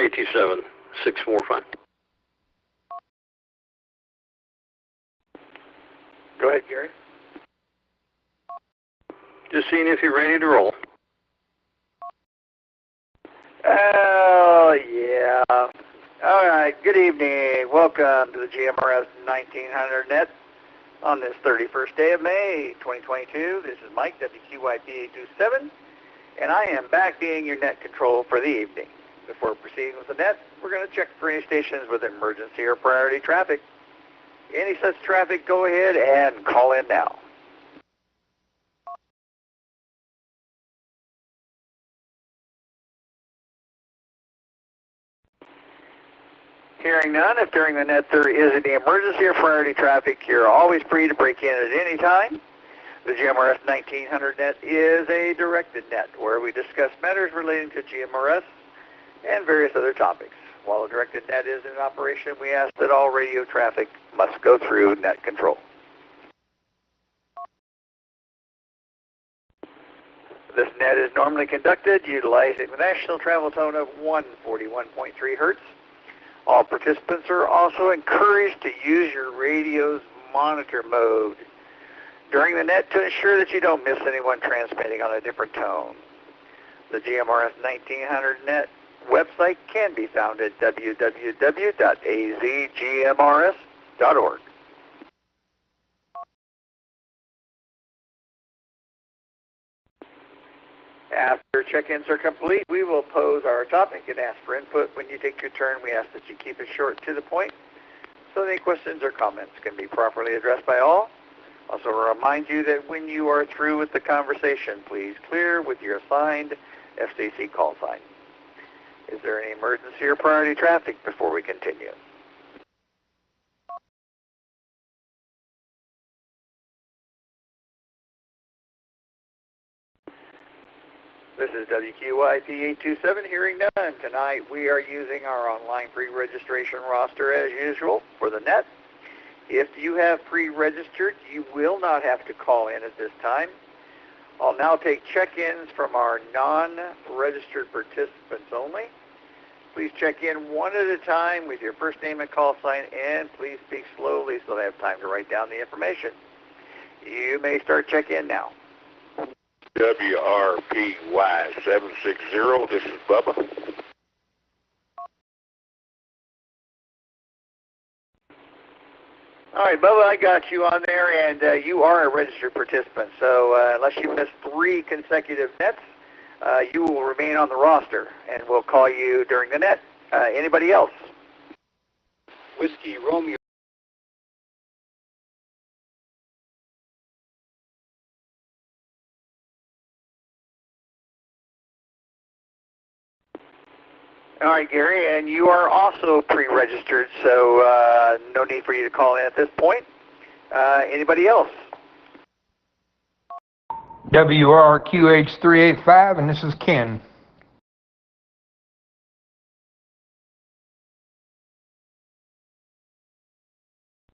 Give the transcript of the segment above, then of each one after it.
827-645. Go ahead, Gary. Just seeing if you're ready to roll. Oh, yeah. All right, good evening. Welcome to the GMRS 1900 Net on this 31st day of May, 2022. This is Mike, WQYP827, and I am back being your net control for the evening. Before proceeding with the net, we're going to check for any stations with emergency or priority traffic. Any such traffic, go ahead and call in now. Hearing none, if during the net there is any emergency or priority traffic, you're always free to break in at any time. The GMRS 1900 Net is a directed net where we discuss matters relating to GMRS and various other topics. While a directed net is in operation, we ask that all radio traffic must go through net control. This net is normally conducted utilizing the national travel tone of 141.3 hertz. All participants are also encouraged to use your radio's monitor mode during the net to ensure that you don't miss anyone transmitting on a different tone. The GMRS 1900 Net website can be found at www.azgmrs.org. After check-ins are complete, we will pose our topic and ask for input. When you take your turn, we ask that you keep it short to the point so any questions or comments can be properly addressed by all. Also remind you that when you are through with the conversation, please clear with your assigned FCC call sign. Is there any emergency or priority traffic before we continue? This is WQYP827, hearing none. Tonight we are using our online pre-registration roster as usual for the net. If you have pre-registered, you will not have to call in at this time. I'll now take check-ins from our non-registered participants only. Please check in one at a time with your first name and call sign, and please speak slowly so they have time to write down the information. You may start check-in now. WRPY760, this is Bubba. All right, Bubba, I got you on there, and you are a registered participant. So unless you miss 3 consecutive nets, you will remain on the roster, and we'll call you during the net. Anybody else? Whiskey Romeo. All right, Gary, and you are also pre-registered, so no need for you to call in at this point. Anybody else? WRQH385, and this is Ken.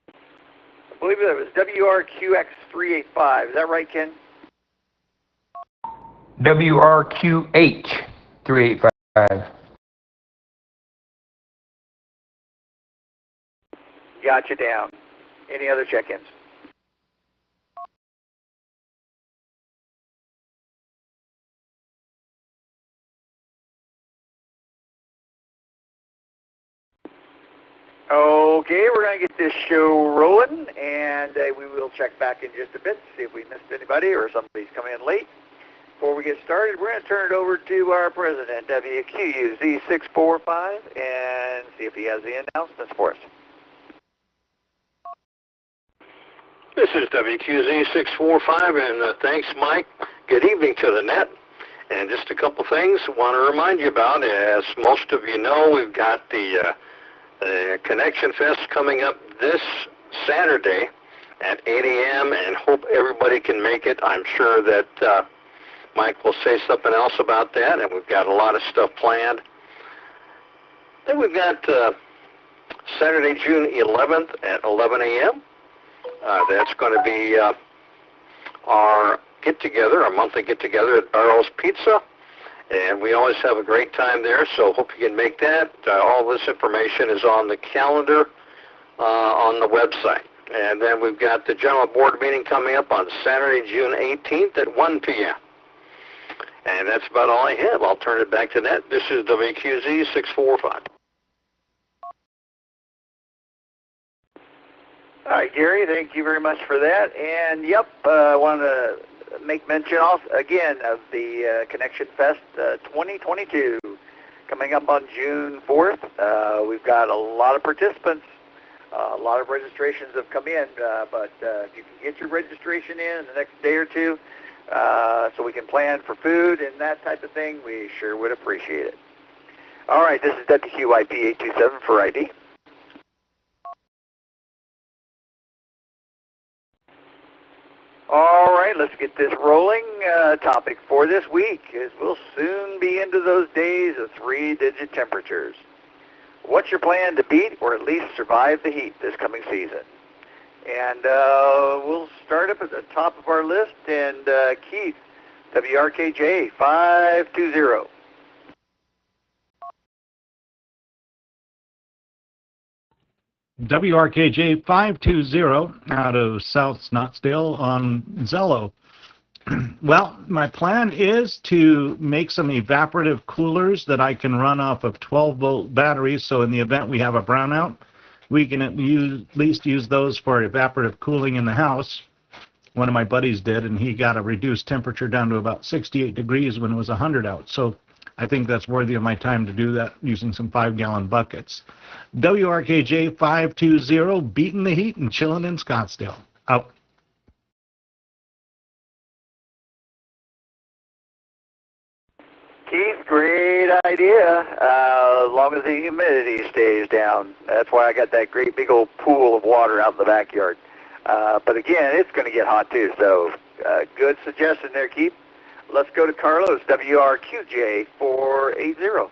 I believe it was WRQX385. Is that right, Ken? WRQH385. Got you down. Any other check-ins? Okay, we're going to get this show rolling, and we will check back in just a bit to see if we missed anybody or somebody's coming in late. Before we get started, we're going to turn it over to our president, WQUZ645, and see if he has the announcements for us. This is WQZ645, and thanks, Mike. Good evening to the net. And just a couple things I want to remind you about. As most of you know, we've got the Connection Fest coming up this Saturday at 8 a.m. and hope everybody can make it. I'm sure that Mike will say something else about that, and we've got a lot of stuff planned. Then we've got Saturday, June 11th at 11 a.m. That's going to be our get-together, our monthly get-together at Barrow's Pizza. And we always have a great time there, so hope you can make that. All this information is on the calendar on the website. And then we've got the general board meeting coming up on Saturday, June 18th at 1 p.m. And that's about all I have. I'll turn it back to Net. This is WQZ 645. All right, Gary, thank you very much for that. And, yep, I want to make mention also, again, of the Connection Fest 2022 coming up on June 4th. We've got a lot of participants. A lot of registrations have come in, but if you can get your registration in the next day or two so we can plan for food and that type of thing, we sure would appreciate it. All right, this is WQIP 827 for ID. All right, let's get this rolling. Topic for this week is we'll soon be into those days of 3-digit temperatures. What's your plan to beat or at least survive the heat this coming season? And we'll start up at the top of our list. And Keith, WRKJ 520. WRKJ 520 out of South Scottsdale on Zello. Well, my plan is to make some evaporative coolers that I can run off of 12-volt batteries, so in the event we have a brownout, we can at least use those for evaporative cooling in the house. One of my buddies did, and he got a reduced temperature down to about 68 degrees when it was 100 out. So I think that's worthy of my time to do that using some 5-gallon buckets. WRKJ 520, beating the heat and chilling in Scottsdale. Out. Keith, great idea, as long as the humidity stays down. That's why I got that great big old pool of water out in the backyard. But again, it's going to get hot too, so good suggestion there, Keith. Let's go to Carlos, WRQJ 480.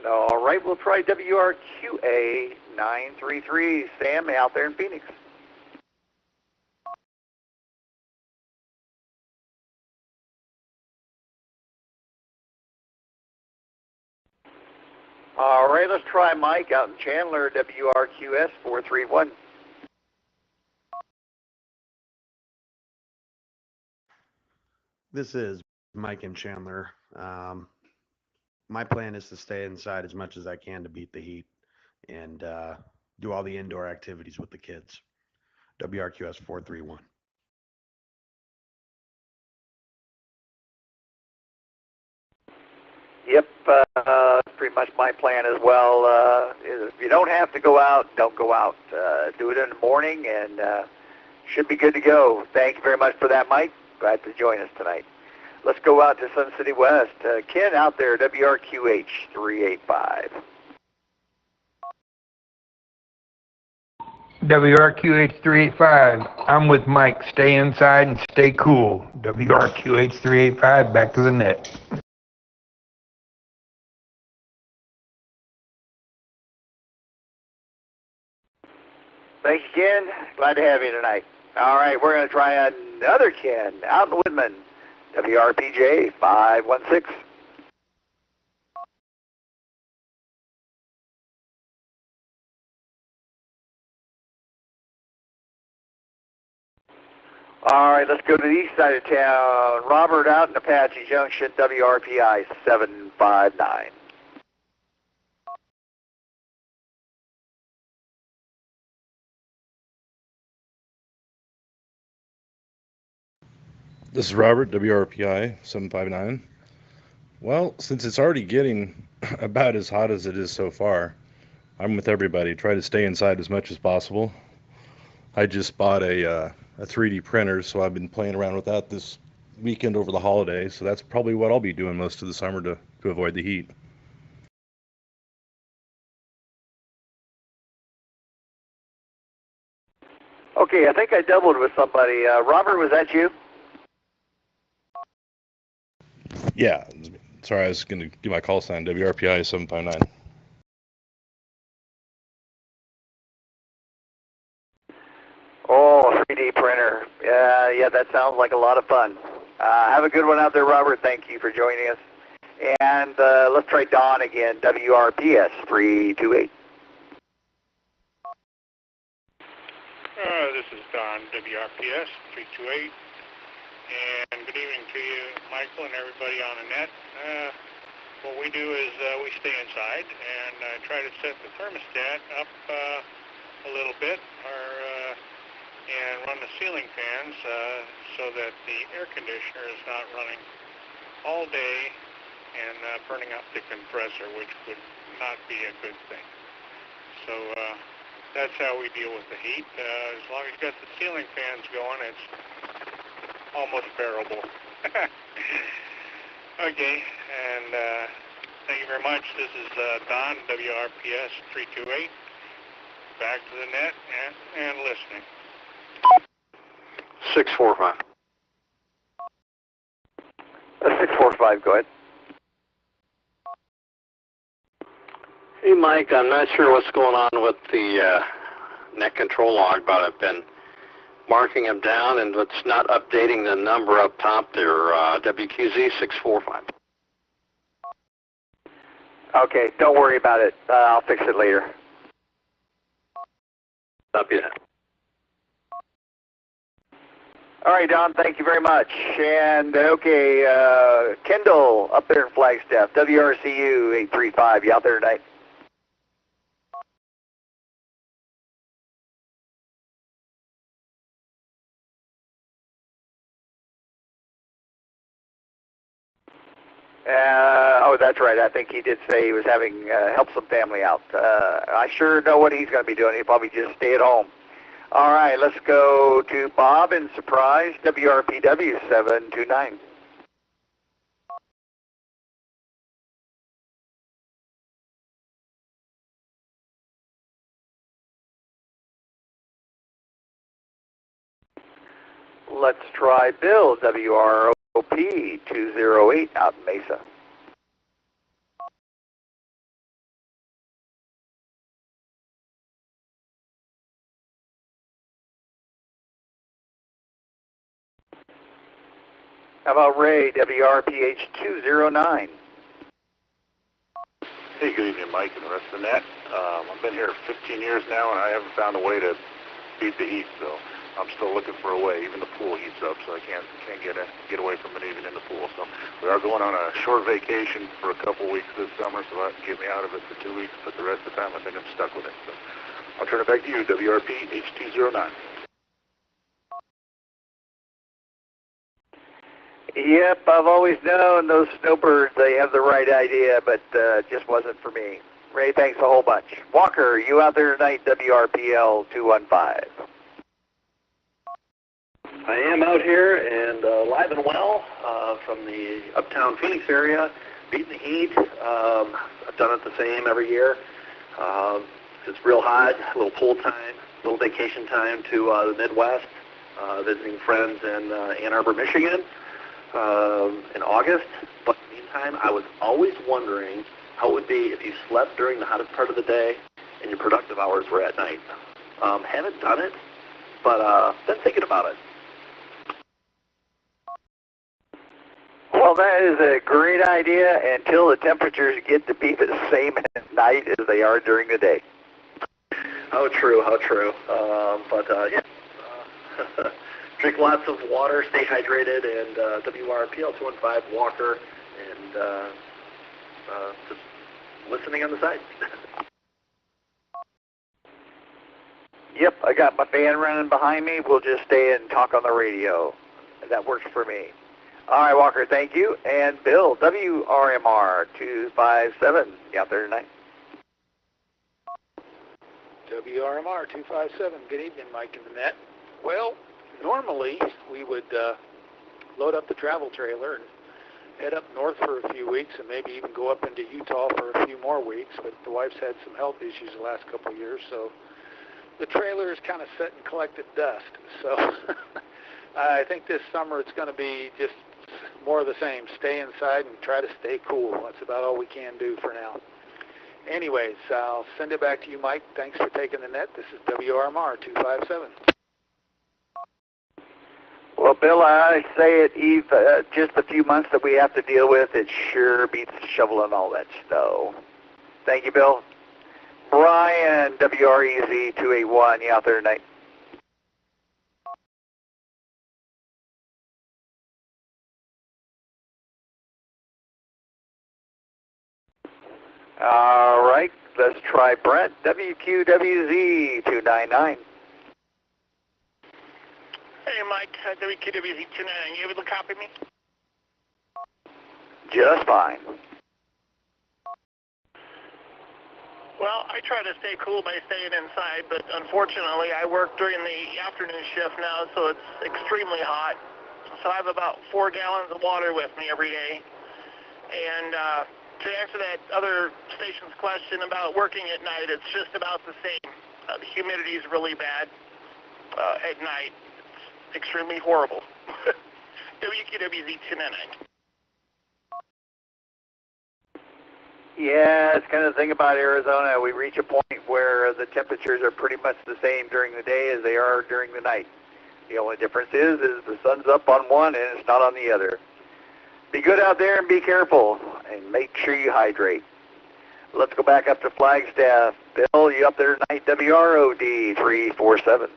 All right, we'll try WRQA 933. Sam, out there in Phoenix. All right, let's try Mike out in Chandler, WRQS 431. This is Mike in Chandler. My plan is to stay inside as much as I can to beat the heat and do all the indoor activities with the kids. WRQS 431. Yep, pretty much my plan as well. If you don't have to go out, don't go out. Do it in the morning and should be good to go. Thank you very much for that, Mike. Glad to join us tonight. Let's go out to Sun City West. Ken out there, WRQH 385. WRQH 385. I'm with Mike. Stay inside and stay cool. WRQH 385. Back to the net. Thanks, Ken. Glad to have you tonight. All right, we're going to try another Ken out in Woodman, WRPJ 516. All right, let's go to the east side of town. Robert out in Apache Junction, WRPI 759. This is Robert, WRPI 759. Well, since it's already getting about as hot as it is so far, I'm with everybody. Try to stay inside as much as possible. I just bought a 3D printer, so I've been playing around with that this weekend over the holiday. So that's probably what I'll be doing most of the summer to avoid the heat. Okay, I think I doubled with somebody. Robert, was that you? Yeah, sorry, I was going to do my call sign, WRPI 759. 3D printer. Yeah, that sounds like a lot of fun. Have a good one out there, Robert. Thank you for joining us. And let's try Don again, WRPS 328. This is Don, WRPS 328. And good evening to you, Michael, and everybody on the net. What we do is we stay inside and try to set the thermostat up a little bit, and run the ceiling fans so that the air conditioner is not running all day and burning up the compressor, which would not be a good thing. So that's how we deal with the heat. As long as you got the ceiling fans going, it's almost bearable. Okay, and thank you very much. This is Don, WRPS 328. Back to the net and listening. 645. 645, go ahead. Hey, Mike, I'm not sure what's going on with the net control log, but I've been marking them down, and it's not updating the number up top there, WQZ 645. Okay, don't worry about it. I'll fix it later. Copy that. All right, Don, thank you very much. And, okay, Kendall up there in Flagstaff, WRCU 835, you out there tonight? Oh, that's right. I think he did say he was having help some family out. I sure know what he's going to be doing. He'll probably just stay at home. All right, let's go to Bob in Surprise, WRPW 729. Let's try Bill, WROP 208 out in Mesa. How about Ray, WRPH 209? Hey, good evening, Mike, and the rest of the net. I've been here 15 years now, and I haven't found a way to beat the heat, so I'm still looking for a way. Even the pool heats up, so I can't get away from it even in the pool. So we are going on a short vacation for a couple weeks this summer, so that can get me out of it for 2 weeks, but the rest of the time I think I'm stuck with it. So I'll turn it back to you, WRP H209. Yep, I've always known those snowbirds, they have the right idea, but it just wasn't for me. Ray, thanks a whole bunch. Walker, you out there tonight, WRPL 215. I am out here and live and well from the uptown Phoenix area, beating the heat. I've done it the same every year. It's real hot, a little pool time, a little vacation time to the Midwest, visiting friends in Ann Arbor, Michigan in August. But in the meantime, I was always wondering how it would be if you slept during the hottest part of the day and your productive hours were at night. Haven't done it, but been thinking about it. Well, that is a great idea until the temperatures get to be the same at night as they are during the day. How true, how true. Yeah. Drink lots of water, stay hydrated, and WRPL 215 Walker, and just listening on the side. Yep, I got my fan running behind me. We'll just stay and talk on the radio. That works for me. All right, Walker, thank you. And Bill, WRMR 257, you out there tonight? WRMR 257, good evening, Mike and the net. Well, normally we would load up the travel trailer and head up north for a few weeks and maybe even go up into Utah for a few more weeks, but the wife's had some health issues the last couple of years, so the trailer is kind of set and collected dust. So I think this summer it's going to be just more of the same. Stay inside and try to stay cool. That's about all we can do for now. Anyways, I'll send it back to you, Mike. Thanks for taking the net. This is WRMR 257. Well, Bill, I say it, Eve, just the few months that we have to deal with, it sure beats shoveling all that snow. Thank you, Bill. Brian, WREZ 281, you out there tonight? All right, let's try Brent, WQWZ 299. Hey, Mike, WQWZ 299. You able to copy me? Just fine. Well, I try to stay cool by staying inside, but unfortunately I work during the afternoon shift now, so it's extremely hot. So I have about 4 gallons of water with me every day. And to answer that other station's question about working at night, it's just about the same. The humidity is really bad at night. It's extremely horrible. WQWZ 299. Yeah, it's kind of the thing about Arizona. We reach a point where the temperatures are pretty much the same during the day as they are during the night. The only difference is the sun's up on one and it's not on the other. Be good out there and be careful, and make sure you hydrate. Let's go back up to Flagstaff. Bill, you up there tonight? WROD 347.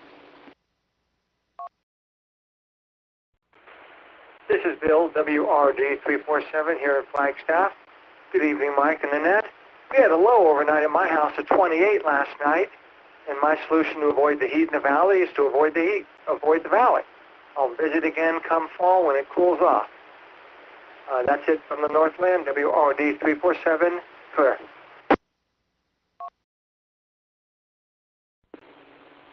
This is Bill, WRD 347 here at Flagstaff. Good evening, Mike and Annette. We had a low overnight at my house of 28 last night, and my solution to avoid the heat in the valley is to avoid the heat, avoid the valley. I'll visit again come fall when it cools off. That's it from the Northland, WRD 347, clear.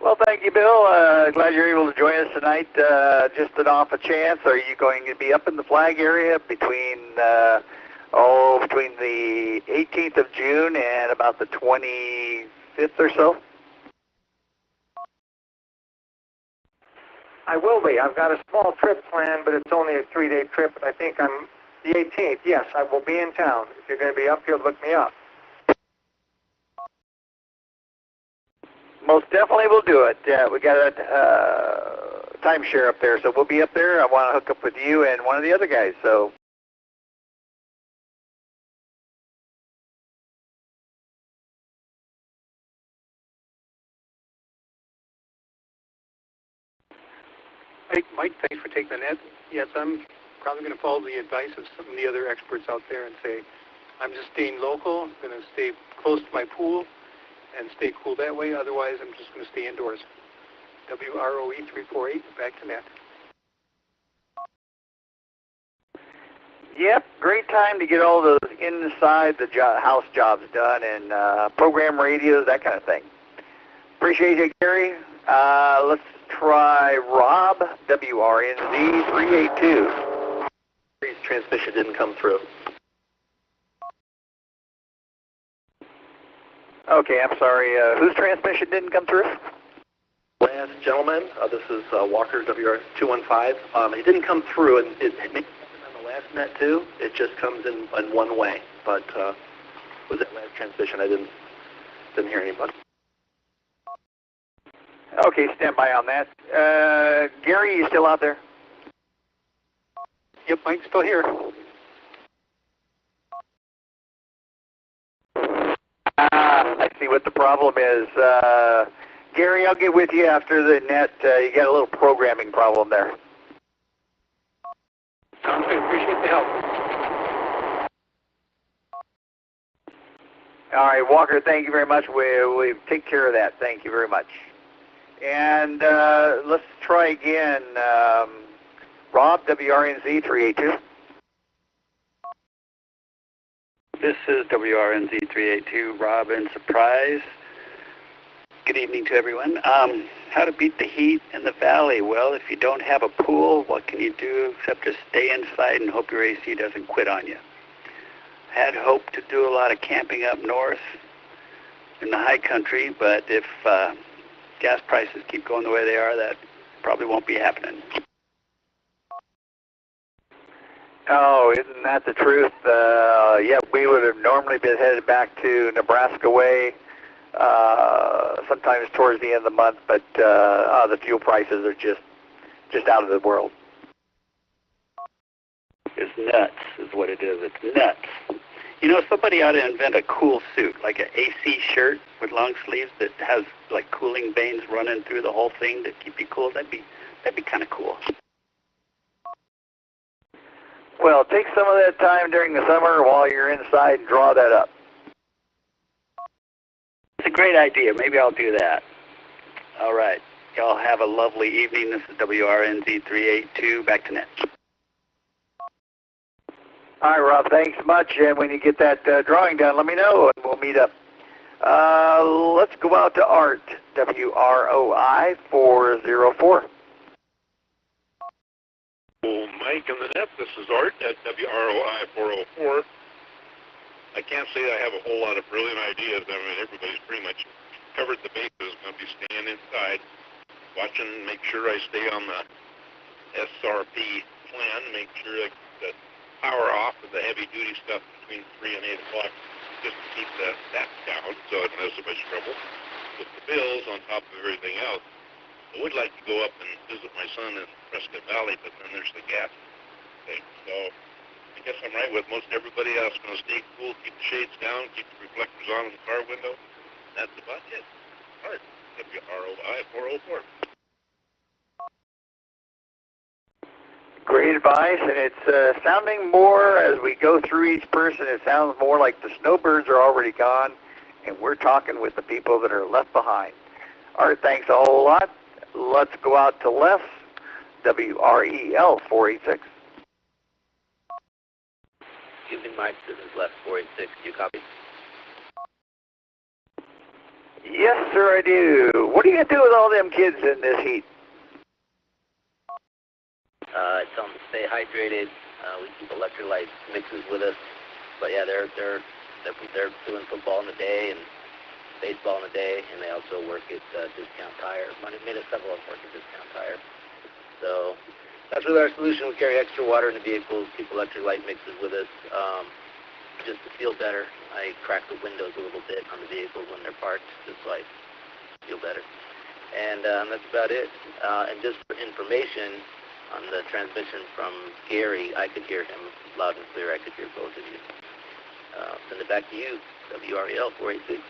Well, thank you, Bill. Glad you're able to join us tonight. Just an off a chance, are you going to be up in the Flag area between the 18th of June and about the 25th or so? I will be. I've got a small trip planned, but it's only a 3-day trip, and I think I'm the 18th. Yes, I will be in town. If you're going to be up here, look me up. Most definitely we'll do it. We got a timeshare up there, so we'll be up there. I want to hook up with you and one of the other guys, so. Hey, Mike, thanks for taking the net. Yes, I'm probably going to follow the advice of some of the other experts out there and say, I'm just staying local, I'm going to stay close to my pool and stay cool that way. Otherwise, I'm just going to stay indoors. WROE 348, back to net. Yep, great time to get all those inside the house jobs done and program radios, that kind of thing. Appreciate you, Gary. Let's try Rob, WRNZ 382. Transmission didn't come through. Okay, I'm sorry. Whose transmission didn't come through? Last gentleman, this is Walker, WR215. It didn't come through, and it may happen on the last net too. It just comes in one way. But was that last transmission? I didn't hear anybody. Okay, stand by on that. Gary, you still out there? Yep, Mike's still here. I see what the problem is. Gary, I'll get with you after the net. You got a little programming problem there. Sounds good. Appreciate the help. All right, Walker, thank you very much. We take care of that. Thank you very much. And let's try again. Rob, WRNZ 382. This is WRNZ 382, Rob in Surprise. Good evening to everyone. How to beat the heat in the valley? Well, if you don't have a pool, what can you do except just stay inside and hope your AC doesn't quit on you? Had hoped to do a lot of camping up north in the high country, but if gas prices keep going the way they are, that probably won't be happening. Oh, isn't that the truth? Yeah, we would have normally been headed back to Nebraska way sometimes towards the end of the month, but the fuel prices are just out of the world. It's nuts is what it is. It's nuts. You know, somebody ought to invent a cool suit, like an AC shirt with long sleeves that has like cooling vanes running through the whole thing to keep you cool. That'd be kind of cool. Well, take some of that time during the summer while you're inside and draw that up. It's a great idea. Maybe I'll do that. All right. Y'all have a lovely evening. This is WRNZ382. Back to net. All right, Rob, thanks much. And when you get that drawing done, let me know, and we'll meet up. Let's go out to Art, WROI 404. Mike and the net, this is Art at WROI 404. I can't say I have a whole lot of brilliant ideas. I mean, everybody's pretty much covered the bases. Going to be staying inside, watching, make sure I stay on the SRP plan, make sure that power off of the heavy-duty stuff between 3 and 8 o'clock, just to keep that down so I don't have so much trouble with the bills on top of everything else. I would like to go up and visit my son in Prescott Valley, but then there's the gas thing. So I guess I'm right with most everybody else. Going to stay cool, keep the shades down, keep the reflectors on in the car window. That's about it. All right, WROI 404. Great advice, and it's sounding more, as we go through each person, it sounds more like the snowbirds are already gone, and we're talking with the people that are left behind. Art, thanks a whole lot. Let's go out to Les, WREL 486. Evening, Mike. This is Les 486. Do you copy? Yes, sir, I do. What are you going to do with all them kids in this heat? I tell them to stay hydrated. We keep electrolyte mixes with us. But yeah, they're doing football in the day and baseball in the day, and they also work at Discount Tire. Several of them work at Discount Tire. So that's really our solution. We carry extra water in the vehicles, keep electrolyte mixes with us, just to feel better. I crack the windows a little bit on the vehicles when they're parked, just so I feel better. And that's about it. And just for information, on the transmission from Gary, I could hear him loud and clear. I could hear both of you. Send it back to you, WREL 486.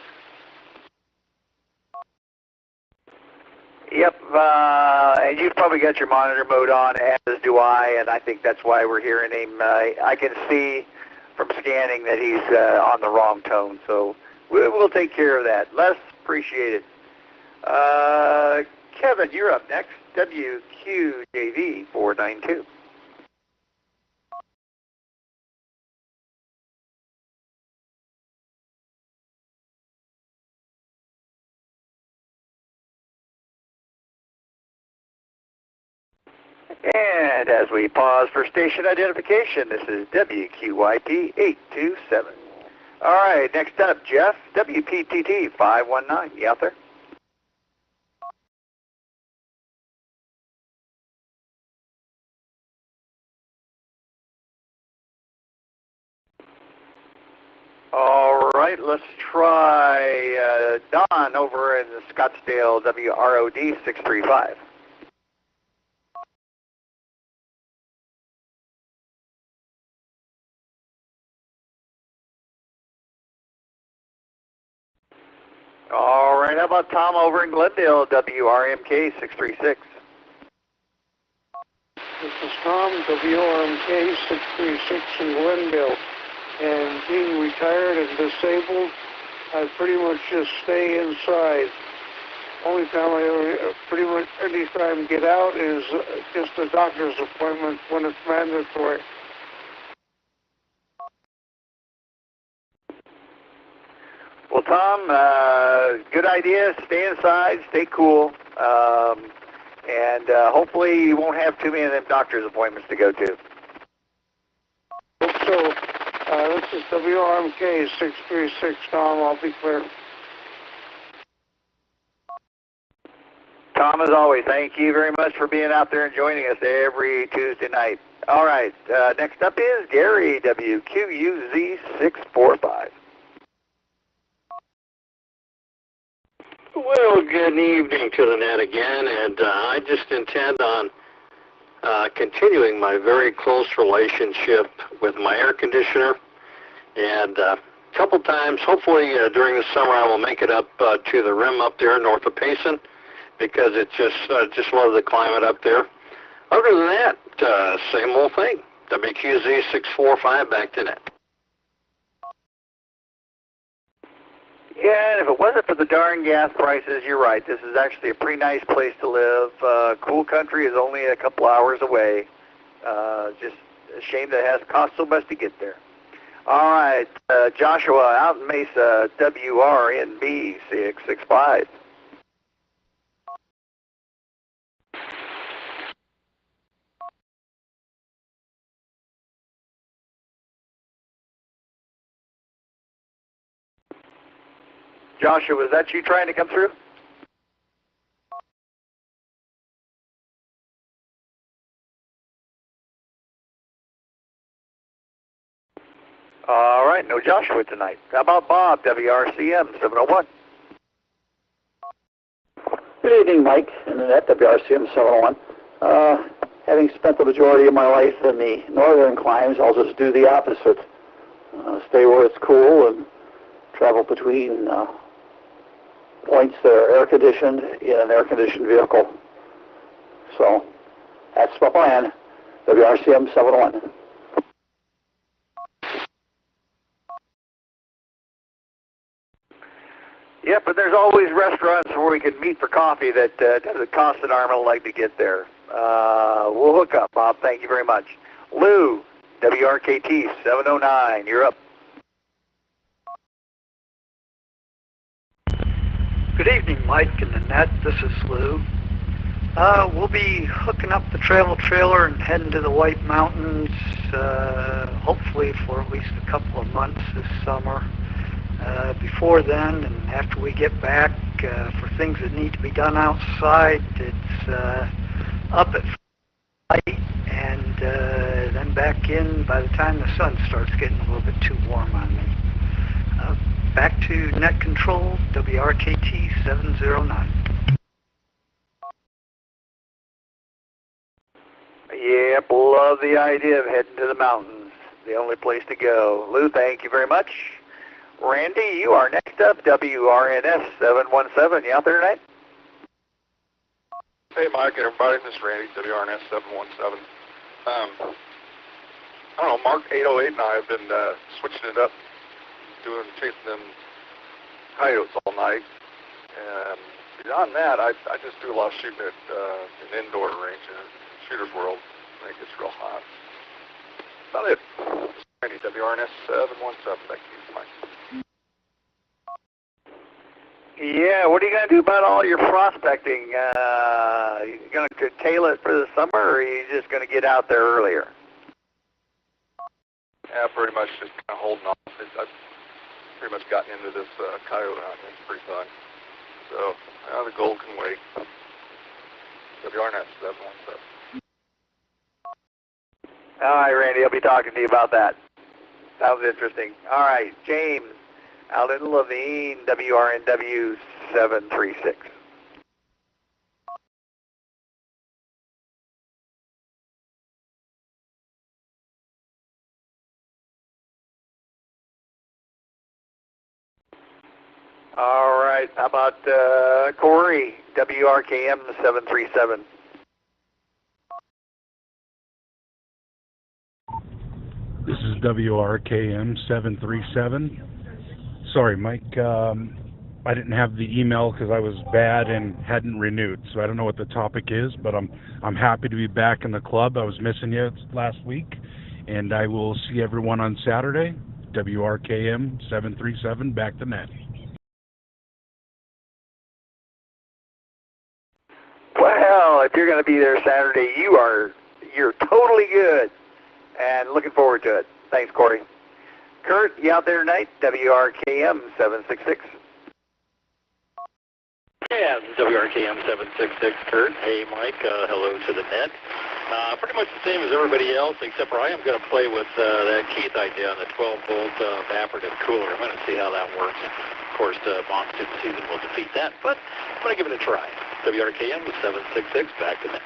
Yep, and you've probably got your monitor mode on, as do I, and I think that's why we're hearing him. I can see from scanning that he's on the wrong tone, so we'll take care of that. Les, appreciate it. Kevin, you're up next, WQJV 492. And as we pause for station identification, this is WQIP 827. All right, next up, Jeff, WPTT 519. You out there? All right, let's try Don over in Scottsdale, WROD 635. All right, how about Tom over in Glendale, WRMK 636? This is Tom, WRMK 636 in Glendale. And being retired and disabled, I pretty much just stay inside. Only time I ever, pretty much any time get out is just a doctor's appointment when it's mandatory. Well, Tom, good idea. Stay inside, stay cool, and hopefully you won't have too many of them doctor's appointments to go to. Hope so. This is WRMK 636, Tom. I'll be clear. Tom, as always, thank you very much for being out there and joining us every Tuesday night. All right, next up is Gary, WQUZ 645. Well, good evening to the net again, and I just intend on continuing my very close relationship with my air conditioner. And a couple times, hopefully during the summer, I will make it up to the rim up there north of Payson, because it's just love the climate up there. Other than that, same old thing. WQZ 645 back to net. Yeah, and if it wasn't for the darn gas prices, you're right. This is actually a pretty nice place to live. Cool country is only a couple hours away. Just a shame that it has cost so much to get there. All right, Joshua out in Mesa, WRNB 665. Joshua, was that you trying to come through? All right, no Joshua tonight. How about Bob, WRCM 701? Good evening, Mike, and the net, WRCM 701. Having spent the majority of my life in the northern climes, I'll just do the opposite. Stay where it's cool and travel between points that are air-conditioned in an air-conditioned vehicle. So that's my plan, WRCM 701. Yeah, but there's always restaurants where we can meet for coffee that doesn't cost an arm and a leg to get there. We'll hook up, Bob. Thank you very much. Lou, WRKT 709, you're up. Good evening, Mike and the net. This is Lou. We'll be hooking up the travel trailer and heading to the White Mountains, hopefully for at least a couple of months this summer. Before then, and after we get back, for things that need to be done outside, it's up at night and then back in by the time the sun starts getting a little bit too warm on me. Back to net control, WRKT 709. Yep, love the idea of heading to the mountains. The only place to go. Lou, thank you very much. Randy, you are next up, WRNS 717. You out there tonight? Hey, Mike and everybody. This is Randy, WRNS 717. I don't know, Mark 808 and I have been switching it up, chasing them coyotes all night. And beyond that, I just do a lot of shooting at an indoor range in Shooter's World. I think it's real hot. About it. Randy, WRNS 717. Back to you, Mike. Yeah, what are you going to do about all your prospecting? You going to curtail it for the summer, or are you just going to get out there earlier? Yeah, pretty much just kind of holding off. I've pretty much gotten into this coyote hunting. It's pretty fun. So, the gold can wait. WRNS 717. All right, Randy, I'll be talking to you about that. Sounds interesting. All right, James, out in Levine, WRNW 736. All right, how about Corey, WRKM 737. This is WRKM 737. Sorry, Mike. I didn't have the email because I was bad and hadn't renewed, so I don't know what the topic is. But I'm happy to be back in the club. I was missing you last week, and I will see everyone on Saturday. WRKM 737 back to net. Well, if you're going to be there Saturday, you're totally good. And looking forward to it. Thanks, Corey. Kurt, you out there tonight? WRKM 766. Yeah, WRKM 766, Kurt. Hey, Mike. Hello to the net. Pretty much the same as everybody else, except for I am going to play with that Keith idea on the 12-volt evaporative cooler. I'm going to see how that works. Of course, monsoon season will defeat that, but I'm going to give it a try. WRKM 766, back to net.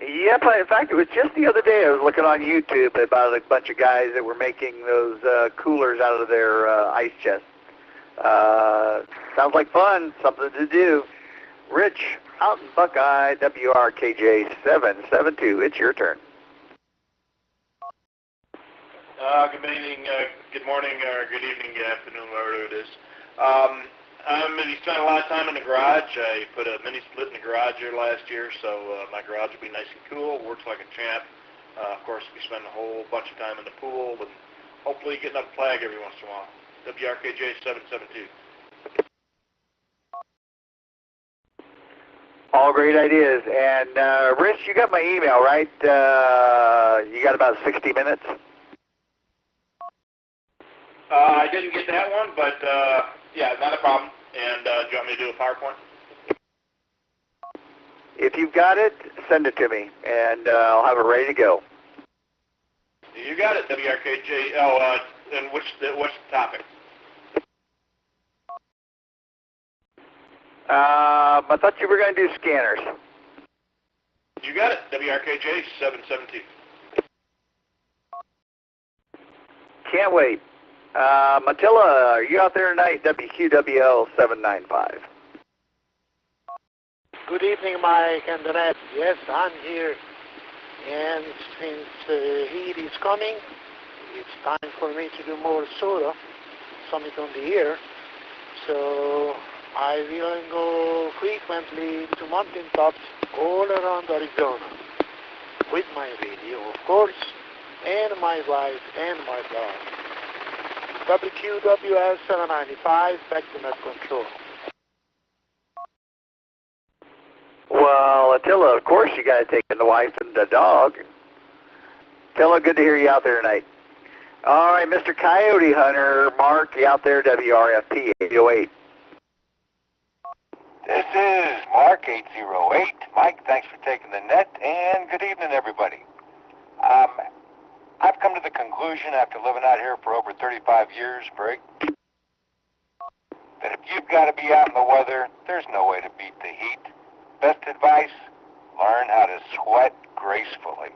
Yep, in fact, it was just the other day I was looking on YouTube about a bunch of guys that were making those coolers out of their ice chest. Sounds like fun, something to do. Rich, out in Buckeye, WRKJ 772, it's your turn. Good evening, good morning, or good evening, good afternoon, whatever it is. I'm going to be spending a lot of time in the garage. I put a mini split in the garage here last year, so my garage will be nice and cool. Works like a champ. Of course, we spend a whole bunch of time in the pool, and hopefully getting up a flag every once in a while. WRKJ 772. All great ideas. And Rich, you got my email, right? You got about 60 minutes? I didn't get that one, but yeah, not a problem. And do you want me to do a PowerPoint? If you've got it, send it to me, and I'll have it ready to go. You got it, WRKJ. Oh, and what's the topic? I thought you were going to do scanners. You got it, WRKJ 772. Can't wait. Matilla, are you out there tonight? WQWL 795. Good evening, Mike and the Net. Yes, I'm here. And since heat is coming, it's time for me to do more soda, Summit on the Air. So I will go frequently to mountaintops all around Arizona with my radio, of course, and my wife and my dog. WQWS 795, back to net control. Well, Attila, of course you got to take in the wife and the dog. Attila, good to hear you out there tonight. All right, Mr. Coyote Hunter, Mark, you out there, WRFP 808. This is Mark 808. Mike, thanks for taking the net, and good evening, everybody. I've come to the conclusion after living out here for over 35 years, Greg, that if you've got to be out in the weather, there's no way to beat the heat. Best advice, learn how to sweat gracefully.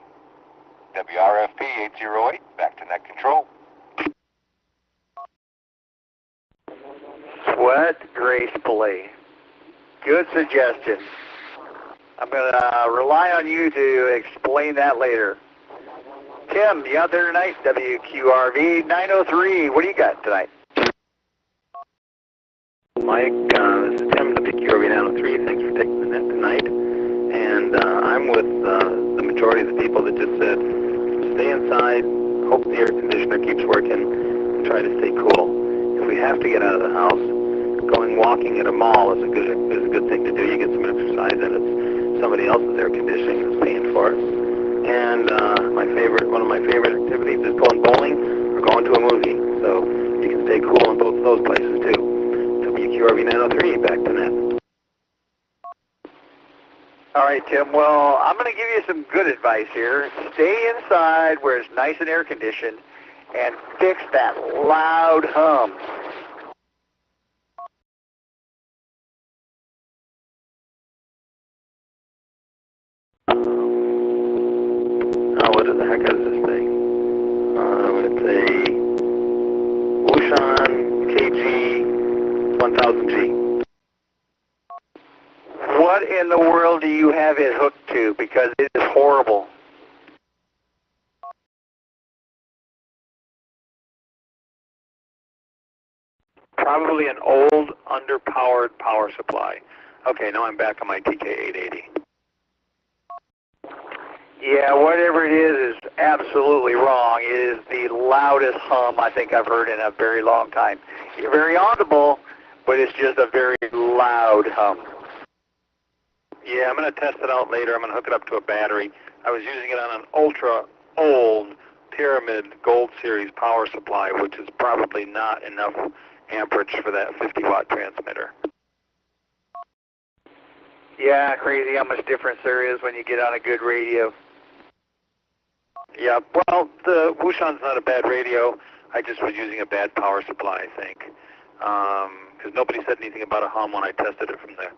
WRFP 808, back to net control. Sweat gracefully. Good suggestion. I'm going to rely on you to explain that later. Tim, you out there tonight? WQRV 903. What do you got tonight? Mike, this is Tim, WQRV 903. Thanks for taking the net tonight. And I'm with the majority of the people that just said, stay inside, hope the air conditioner keeps working, and try to stay cool. If we have to get out of the house, going walking at a mall is a good thing to do. You get some exercise, and it's somebody else's air conditioning is paying for it. And one of my favorite activities is going bowling or going to a movie. So you can stay cool in both of those places too. WQRV 903, back to net. All right, Tim. Well, I'm going to give you some good advice here. Stay inside where it's nice and air conditioned, and fix that loud hum. What the heck is this thing? It's a Wushan KG 1000G. What in the world do you have it hooked to? Because it is horrible. Probably an old, underpowered power supply. Okay, now I'm back on my TK880. Yeah, whatever it is absolutely wrong. It is the loudest hum I think I've heard in a very long time. It's very audible, but it's just a very loud hum. Yeah, I'm going to test it out later. I'm going to hook it up to a battery. I was using it on an ultra old Pyramid Gold Series power supply, which is probably not enough amperage for that 50-watt transmitter. Yeah, crazy how much difference there is when you get on a good radio. Yeah, well, the Wushan's not a bad radio. I just was using a bad power supply, I think. Because nobody said anything about a hum when I tested it from the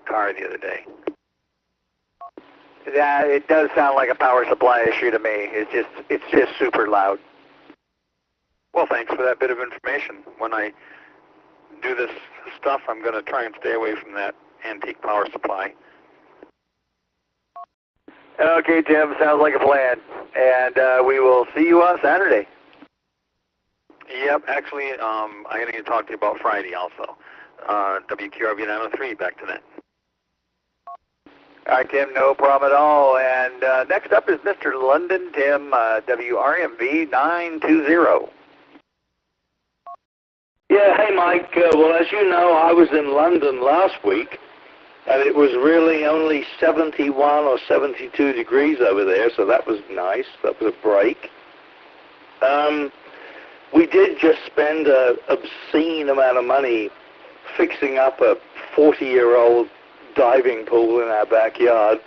car the other day. Yeah, it does sound like a power supply issue to me. It's just super loud. Well, thanks for that bit of information. When I do this stuff, I'm going to try and stay away from that antique power supply. Okay, Tim, sounds like a plan. And we will see you on Saturday. Yep, actually, I'm going to talk to you about Friday also. WQRV 903, back to that. All right, Tim, no problem at all. And next up is Mr. London Tim, WRMV 920. Yeah, hey Mike. Well, as you know, I was in London last week, and it was really only 71 or 72 degrees over there, so that was nice. That was a break. We did just spend an obscene amount of money fixing up a 40-year-old diving pool in our backyard,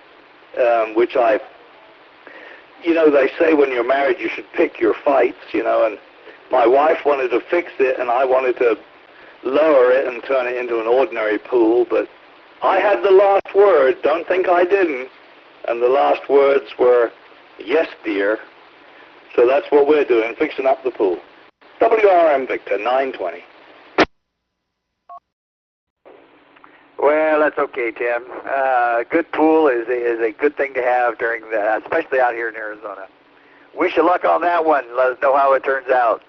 which they say when you're married you should pick your fights, and my wife wanted to fix it and I wanted to lower it and turn it into an ordinary pool, but I had the last word. Don't think I didn't. And the last words were, yes, dear. So that's what we're doing, fixing up the pool. WRM Victor, 920. Well, that's okay, Tim. Good pool is a good thing to have during especially out here in Arizona. Wish you luck on that one. Let us know how it turns out.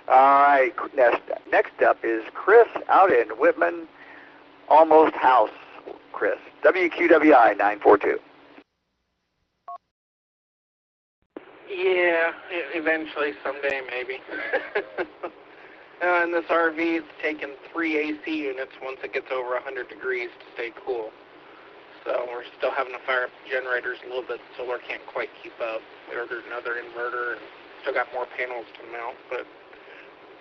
All right, next up is Chris out in Whitman, Almost House. Chris, WQWI 942. Yeah, eventually, someday, maybe. And this RV is taking 3 AC units once it gets over 100 degrees to stay cool. So we're still having to fire up the generators a little bit. Solar can't quite keep up. We ordered another inverter and still got more panels to mount, but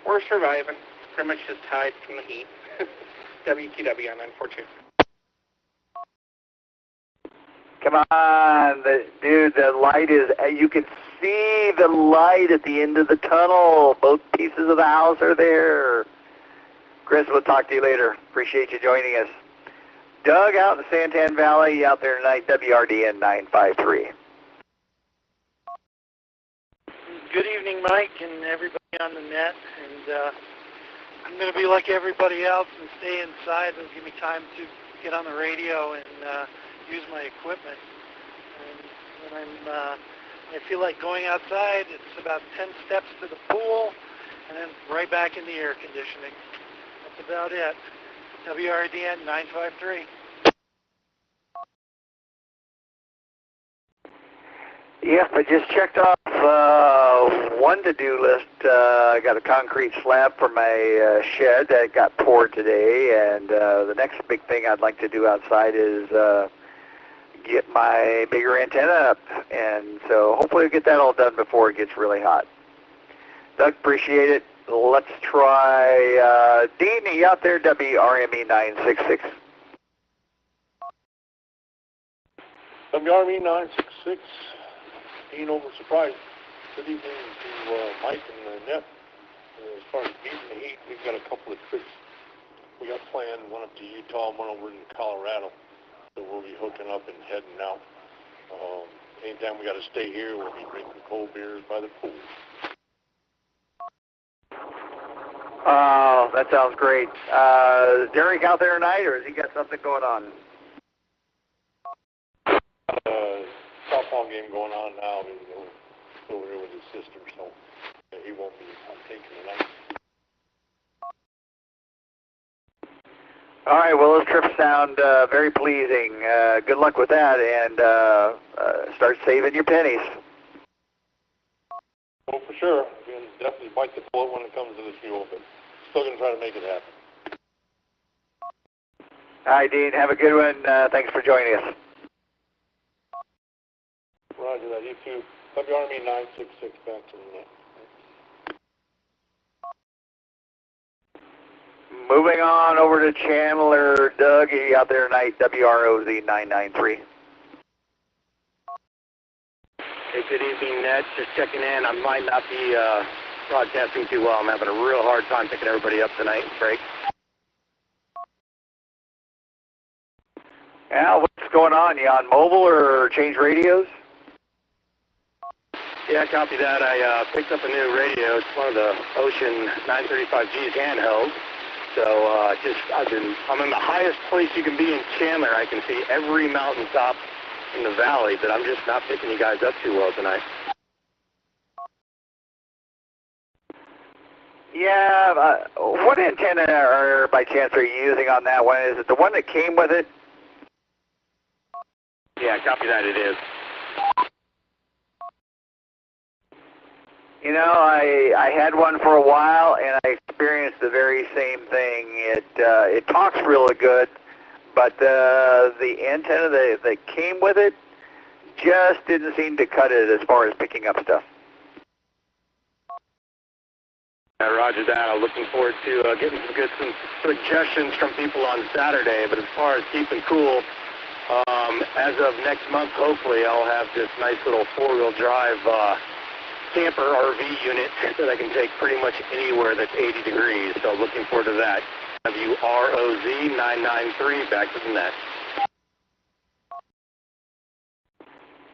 we're surviving. Pretty much just hide from the heat. WQW on 942. Come on, dude, the light is, you can see the light at the end of the tunnel. Both pieces of the house are there. Chris, we'll talk to you later. Appreciate you joining us. Doug out in the Santan Valley, out there tonight, WRDN 953. Good evening, Mike, and everybody on the net. And I'm going to be like everybody else and stay inside. It'll give me time to get on the radio and use my equipment. And when I feel like going outside, it's about 10 steps to the pool and then right back in the air conditioning. That's about it. WRDN 953. Yep, I just checked off one to-do list. I got a concrete slab for my shed that got poured today, and the next big thing I'd like to do outside is get my bigger antenna up, and so hopefully we'll get that all done before it gets really hot. Doug, appreciate it. Let's try Dean, are you out there, WRME 966? WRME 966, Dean over Surprise. Good evening to Mike and the net. As far as beating the heat, we've got a couple of tricks we got planned, one up to Utah, one over in Colorado. So we'll be hooking up and heading out. Anytime we got to stay here, we'll be drinking cold beers by the pool. Oh, that sounds great. Is Derek out there tonight, or has he got something going on? Softball game going on now. He's over here with his sister, so he won't be taking tonight. All right, well, those trips sound very pleasing. Good luck with that, and start saving your pennies. Oh, for sure. You can definitely bite the bullet when it comes to the fuel, but still going to try to make it happen. All right, Dean, have a good one. Thanks for joining us. Roger that. You too. WRME 966 back to the net. Moving on over to Chandler. Doug, are you out there tonight? WROZ 993. Hey, good evening, Ned. Just checking in. I might not be broadcasting too well. I'm having a real hard time picking everybody up tonight. Break. Yeah, what's going on? You on mobile or change radios? Yeah, copy that. I picked up a new radio. It's one of the Ocean 935G's handheld. So I'm in the highest place you can be in Chandler. I can see every mountaintop in the valley, but I'm just not picking you guys up too well tonight. Yeah, what antenna by chance are you using on that one? Is it the one that came with it? Yeah, copy that. It is. You know, I had one for a while, and I experienced the very same thing. It talks really good, but the antenna that came with it just didn't seem to cut it as far as picking up stuff. Roger that. I'm looking forward to getting some suggestions from people on Saturday. But as far as keeping cool, as of next month, hopefully, I'll have this nice little four-wheel drive camper RV unit that I can take pretty much anywhere that's 80 degrees. So looking forward to that. WROZ993, back to the net.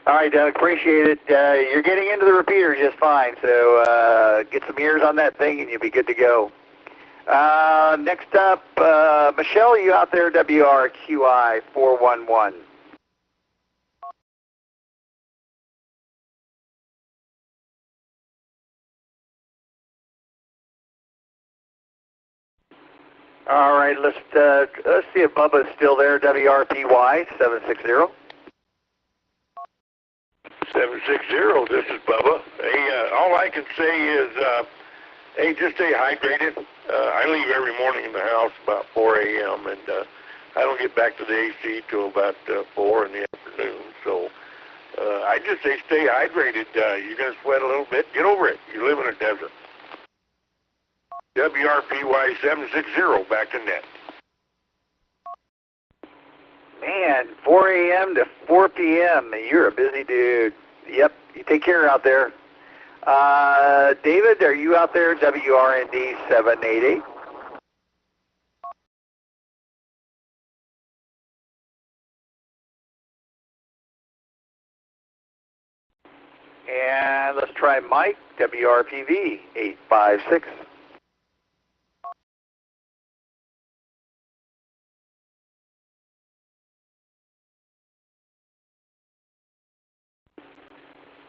All right, Doug, appreciate it. You're getting into the repeater just fine, so get some ears on that thing and you'll be good to go. Next up, Michelle, you out there, WRQI 411. All right, let's see if Bubba's still there, WRPY 760. 760, this is Bubba. Hey, all I can say is, hey, just stay hydrated. I leave every morning in the house about 4 a.m., and I don't get back to the AC till about 4 in the afternoon. So I just say stay hydrated. You're going to sweat a little bit. Get over it. You live in a desert. WRPY 760, back to net. Man, 4 a.m. to 4 p.m. You're a busy dude. Yep, you take care out there. David, are you out there? WRND 788. And let's try Mike, WRPV 856.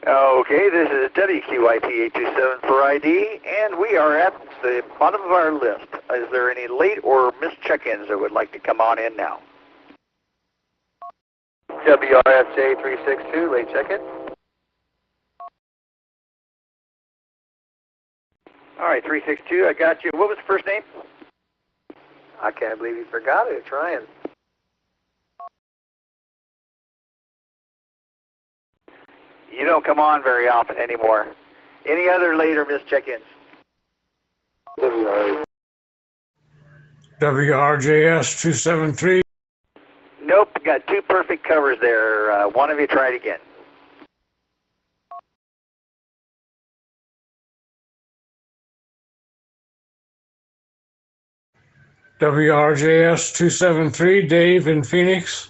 Okay, this is WQIP 827 for ID, and we are at the bottom of our list. Is there any late or missed check-ins that would like to come on in now? WRFJ 362, late check-in. All right, 362, I got you. What was the first name? I can't believe you forgot it. Trying. You don't come on very often anymore. Any other late or missed check-ins? WRJS 273. Nope, got two perfect covers there. One of you try it again. WRJS 273, Dave in Phoenix.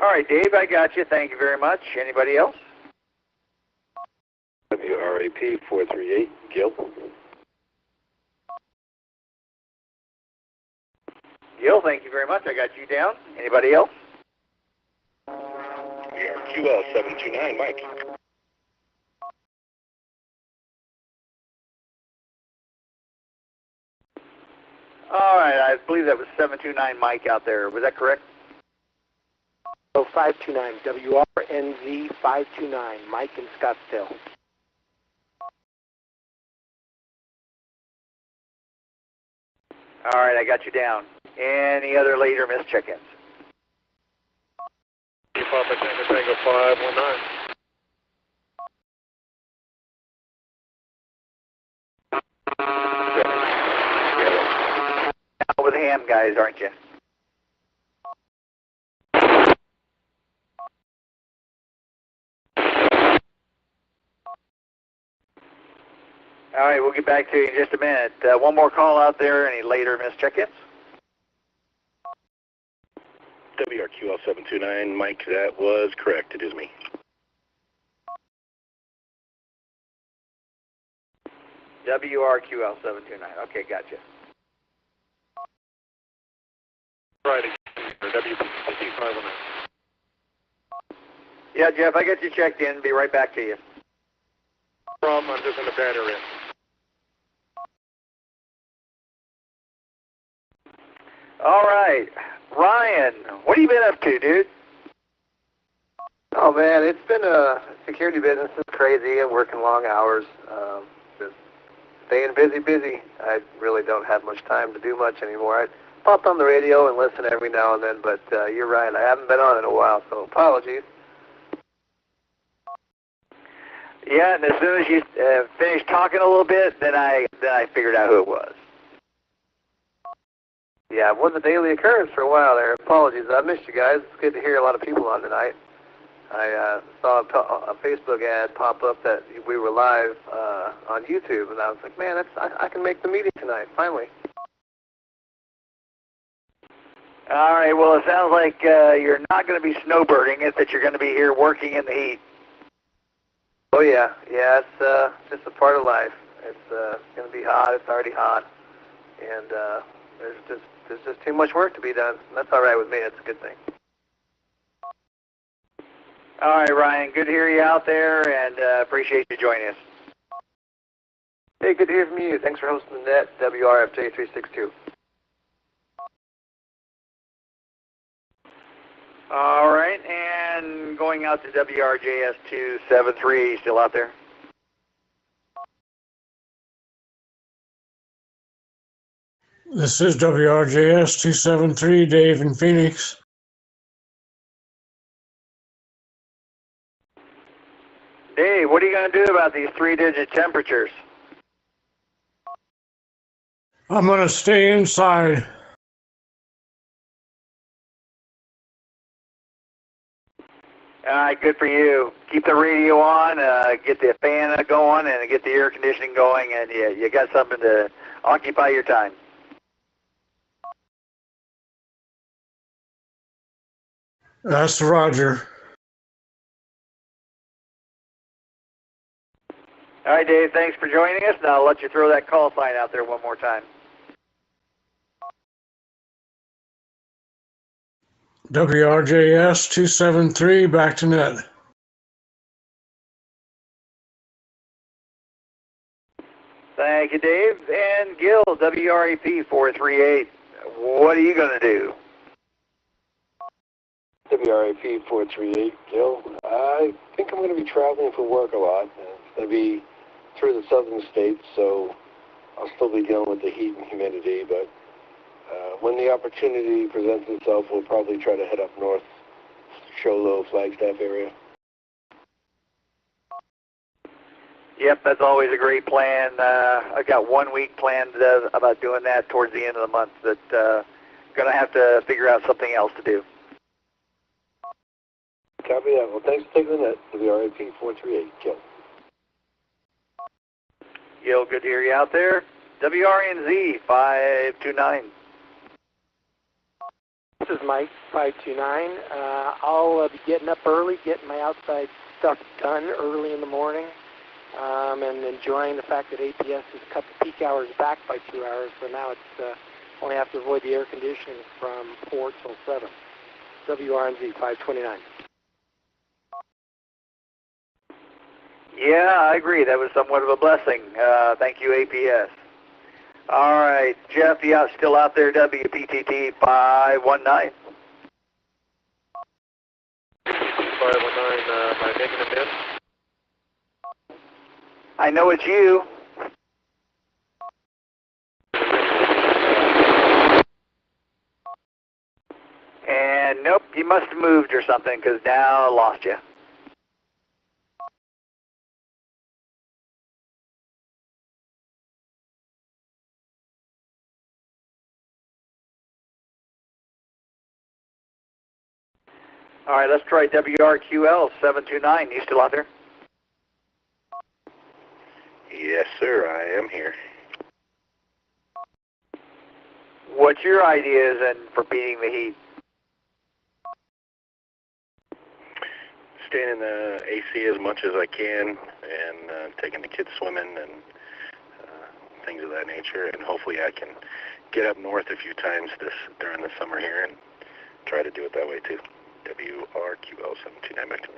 All right, Dave, I got you. Thank you very much. Anybody else? WRAP 438, Gil. Gil, thank you very much. I got you down. Anybody else? QL 729, Mike. All right, I believe that was 729 Mike out there. Was that correct? So 529, WRNZ 529, Mike in Scottsdale. All right, I got you down. Any other late or missed check-ins? Papa Tango Tango 519. Out with ham guys, aren't you? All right, we'll get back to you in just a minute. One more call out there. Any later missed check-ins? WRQL729, Mike, that was correct. It is me. WRQL729. Okay, gotcha. Friday, WPT509. Yeah, Jeff, I got you checked in. Be right back to you. Problem, I'm just in the battery. All right, Ryan, what have you been up to, dude? Oh man, it's been a security business. It's crazy. I'm working long hours. Just staying busy. I really don't have much time to do much anymore. I pop on the radio and listen every now and then, but you're right. I haven't been on in a while, so apologies. Yeah, and as soon as you finished talking a little bit, then I figured out who it was. Yeah, it was a daily occurrence for a while there. Apologies. I missed you guys. It's good to hear a lot of people on tonight. I saw a Facebook ad pop up that we were live on YouTube, and I was like, man, I can make the meeting tonight, finally. All right, well, it sounds like you're not going to be snowbirding it, that you're going to be here working in the heat. Oh, yeah, it's just a part of life. It's going to be hot. It's already hot, and there's just too much work to be done. That's all right with me. It's a good thing. All right, Ryan, good to hear you out there, and appreciate you joining us. Hey, good to hear from you. Thanks for hosting the Net, WRFJ362. All right, and going out to WRJS 273, still out there? This is WRJS 273, Dave in Phoenix. Dave, what are you going to do about these 3-digit temperatures? I'm going to stay inside. All right, good for you. Keep the radio on, get the fan going, and get the air conditioning going, and you got something to occupy your time. That's Roger. All right, Dave, thanks for joining us. Now I'll let you throw that call sign out there one more time. WRJS 273, back to net. Thank you, Dave. And Gil, WRAP 438. What are you going to do? WRAP 438, Gil. I think I'm going to be traveling for work a lot. It's going to be through the southern states, so I'll still be dealing with the heat and humidity, but when the opportunity presents itself, we'll probably try to head up north, Show Flagstaff area. Yep, that's always a great plan. I got 1 week planned about doing that towards the end of the month, but going to have to figure out something else to do. Copy that. Well, thanks for taking the net. WRAP 438, Gil. Gil, good to hear you out there. WRNZ 529. This is Mike, 529. I'll be getting up early, getting my outside stuff done early in the morning, and enjoying the fact that APS has cut the peak hours back by 2 hours, so now it's only have to avoid the air conditioning from 4 till 7. WRNZ 529. Yeah, I agree. That was somewhat of a blessing. Thank you, APS. All right, Jeff, you still out there, WPTT 519. 519, am I making a miss? I know it's you. And nope, you must have moved or something, because now I lost you. All right, let's try WRQL 729. You still out there? Yes, sir, I am here. What's your ideas for beating the heat? Staying in the AC as much as I can and taking the kids swimming and things of that nature. And hopefully I can get up north a few times during the summer here and try to do it that way too. WRQL729 back to me.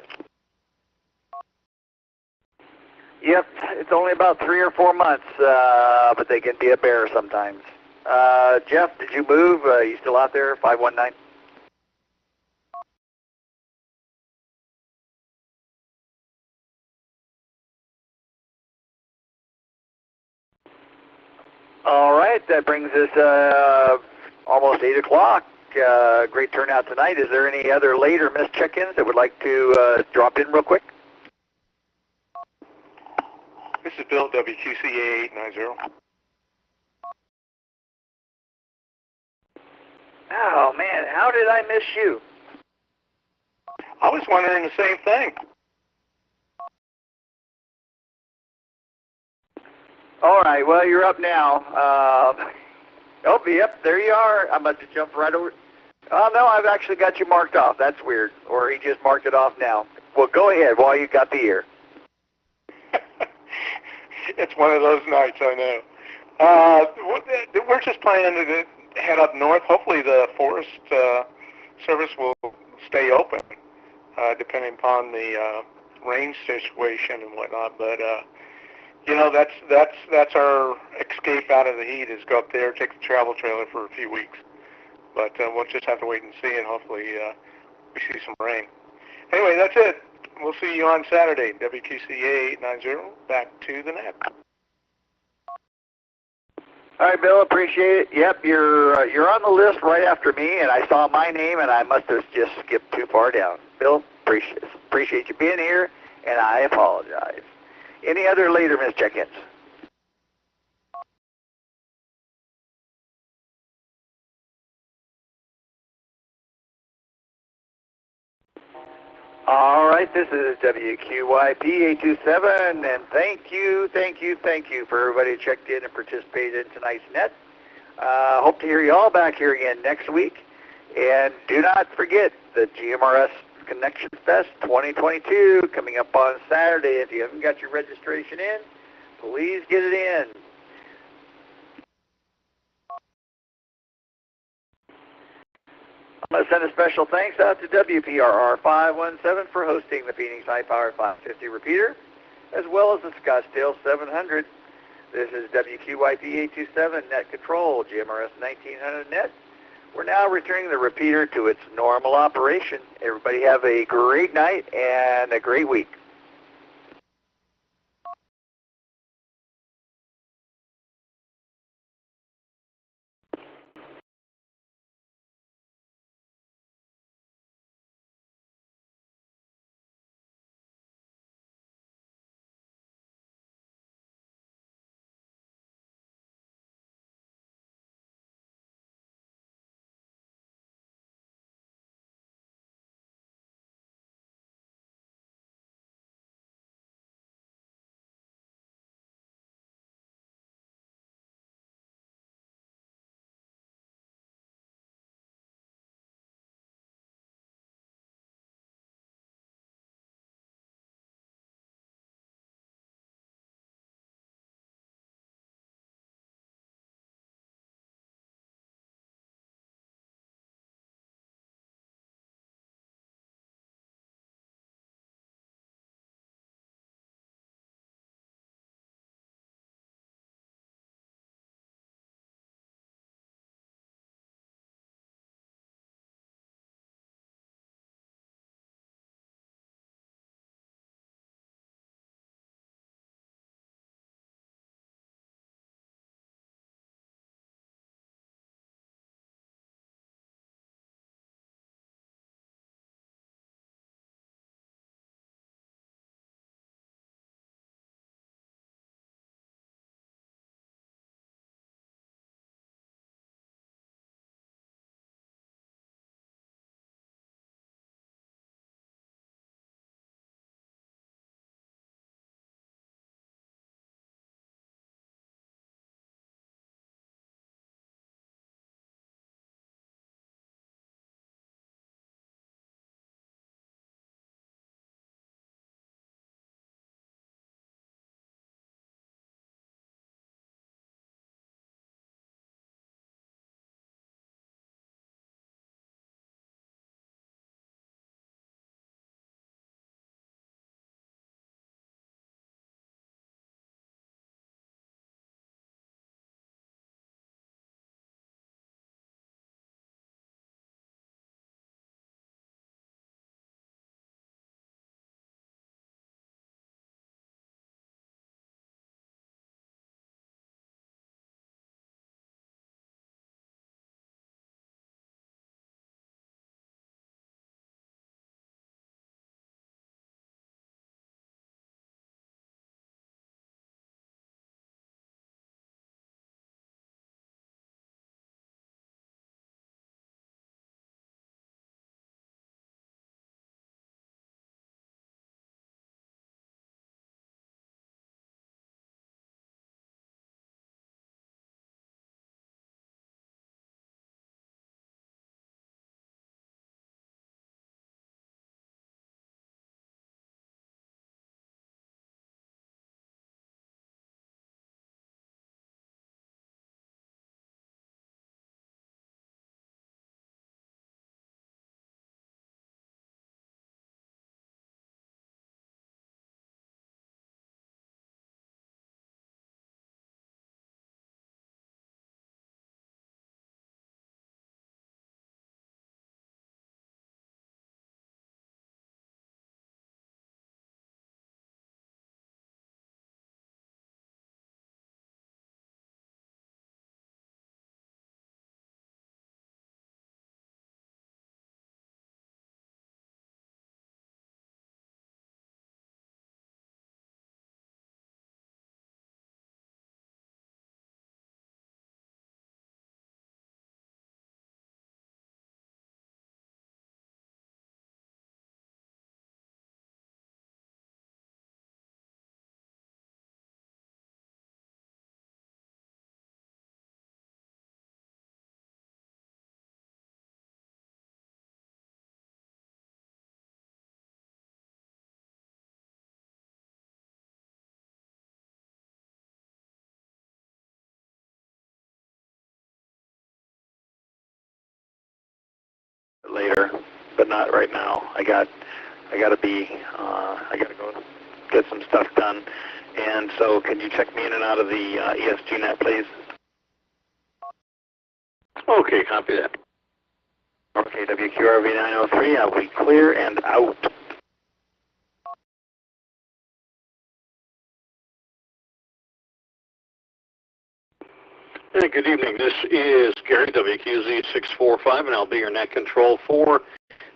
Yep, it's only about 3 or 4 months, but they can be a bear sometimes. Jeff, did you move? You still out there, 519? All right, that brings us almost 8 o'clock. Great turnout tonight. Is there any other late or missed check-ins that would like to drop in real quick? This is Bill, WQCA 890. Oh, man, how did I miss you? I was wondering the same thing. All right, well, you're up now. Oh, yep, there you are. I must have jumped right over. Oh, no, I've actually got you marked off. That's weird. Or he just marked it off now. Well, go ahead while you got the ear. It's one of those nights, I know. We're just planning to head up north. Hopefully the Forest Service will stay open, depending upon the rain situation and whatnot. But you know, that's our escape out of the heat, is go up there, take the travel trailer for a few weeks. But we'll just have to wait and see, and hopefully we see some rain. Anyway, that's it. We'll see you on Saturday, WQCA 890, back to the net. All right, Bill, appreciate it. Yep, you're on the list right after me, and I saw my name, and I must have just skipped too far down. Bill, appreciate you being here, and I apologize. Any other later missed check-ins? All right, this is WQYP 827, and thank you for everybody who checked in and participated in tonight's net. Hope to hear you all back here again next week. And do not forget the GMRS Connection Fest 2022 coming up on Saturday. If you haven't got your registration in, please get it in. I'm going to send a special thanks out to WPRR 517 for hosting the Phoenix High Power 550 repeater, as well as the Scottsdale 700. This is WQYP 827 Net Control, GMRS 1900 Net. We're now returning the repeater to its normal operation. Everybody have a great night and a great week. but not right now. I gotta go get some stuff done. And so can you check me in and out of the ESG Net, please? Okay, copy that. Okay, WQRV 903, I'll be clear and out. Hey, good evening. This is Gary, WQZ 645, and I'll be your net control for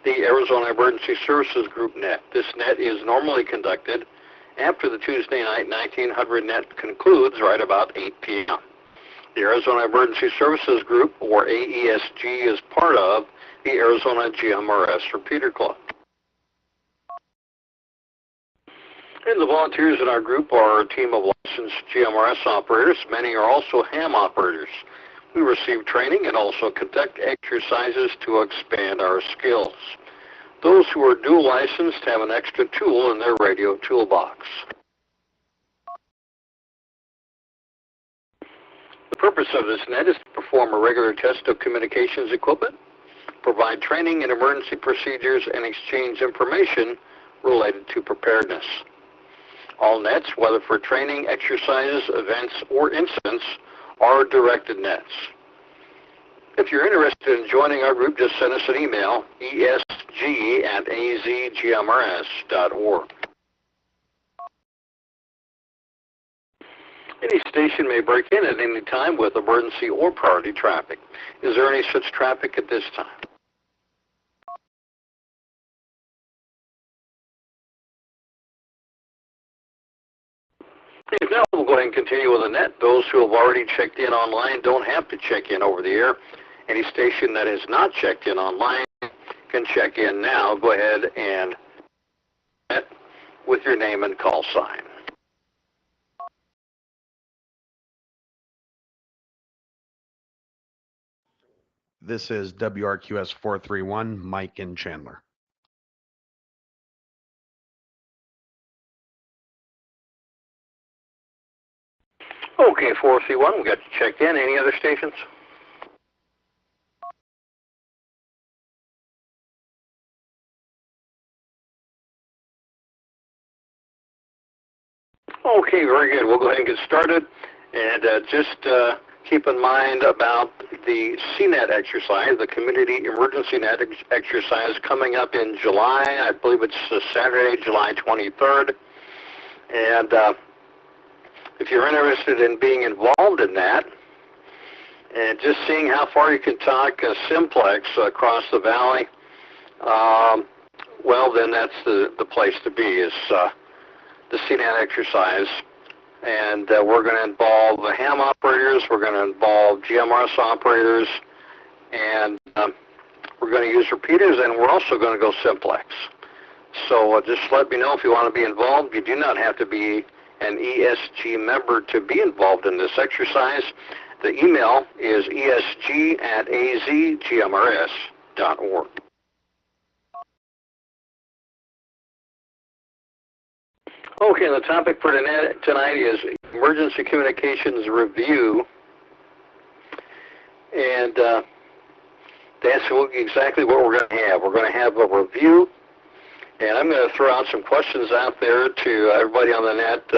the Arizona Emergency Services Group net. This net is normally conducted after the Tuesday night 1900 net concludes right about 8 p.m. The Arizona Emergency Services Group, or AESG, is part of the Arizona GMRS Repeater Club. And the volunteers in our group are a team of licensed GMRS operators. Many are also ham operators. We receive training and also conduct exercises to expand our skills. Those who are dual licensed have an extra tool in their radio toolbox. The purpose of this net is to perform a regular test of communications equipment, provide training in emergency procedures, and exchange information related to preparedness. All nets, whether for training, exercises, events, or incidents, are directed nets. If you're interested in joining our group, just send us an email, esg@azgmrs.org. Any station may break in at any time with emergency or priority traffic. Is there any such traffic at this time? Okay, now we'll go ahead and continue with the net. Those who have already checked in online don't have to check in over the air. Any station that has not checked in online can check in now. Go ahead and net with your name and call sign. This is WRQS 431, Mike in Chandler. Okay, 431, we got you checked in. Any other stations? Okay, very good. We'll go ahead and get started. And just keep in mind about the CNET exercise, the Community Emergency Net exercise coming up in July. I believe it's Saturday, July 23rd. And if you're interested in being involved in that and just seeing how far you can talk Simplex across the valley, well, then that's the place to be, is the CNET exercise. And we're going to involve the ham operators, we're going to involve GMRS operators, and we're going to use repeaters, and we're also going to go Simplex. So just let me know if you want to be involved. You do not have to be an ESG member to be involved in this exercise. The email is esg@azgmrs.org. Okay, the topic for tonight is Emergency Communications Review. And that's exactly what we're going to have. We're going to have a review, and I'm going to throw out some questions out there to everybody on the net,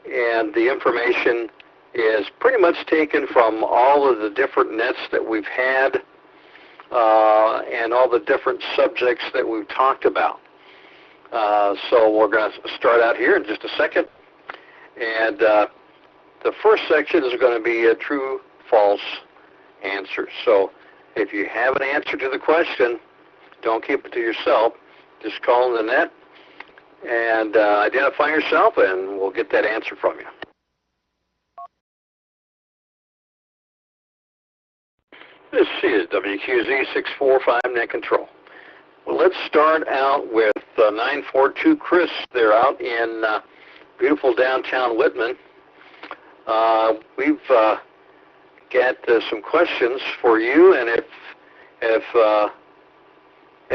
and the information is pretty much taken from all of the different nets that we've had and all the different subjects that we've talked about. So we're going to start out here in just a second. And the first section is going to be a true, false answer. So if you have an answer to the question, don't keep it to yourself. Just call in the net and identify yourself, and we'll get that answer from you. This is WQZ 645 Net Control. Well, let's start out with 942 Chris. They're out in beautiful downtown Whitman. We've got some questions for you, and if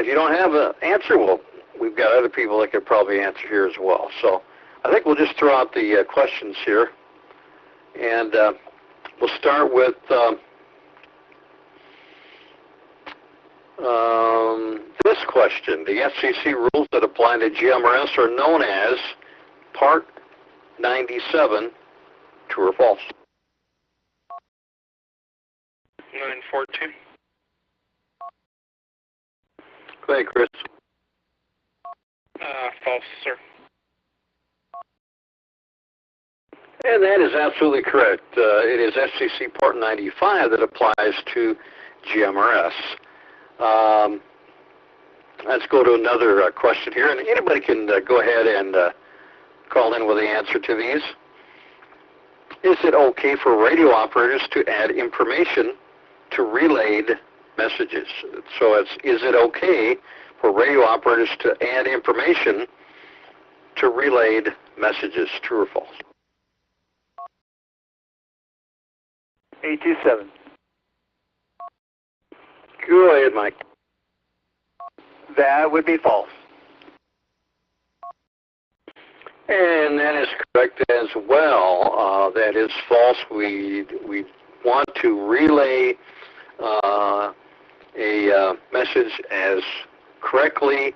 you don't have an answer, well, we've got other people that could probably answer here as well. So I think we'll just throw out the questions here, and we'll start with this last question. The FCC rules that apply to GMRS are known as Part 97. True or false? 942. Go ahead, Chris. False, sir. And that is absolutely correct. It is FCC Part 95 that applies to GMRS. Let's go to another question here, and anybody can go ahead and call in with the answer to these. Is it okay for radio operators to add information to relayed messages? So is it okay for radio operators to add information to relayed messages? True or false? 827. Go ahead, Mike. That would be false. And that is correct as well. That is false. We want to relay a message as correctly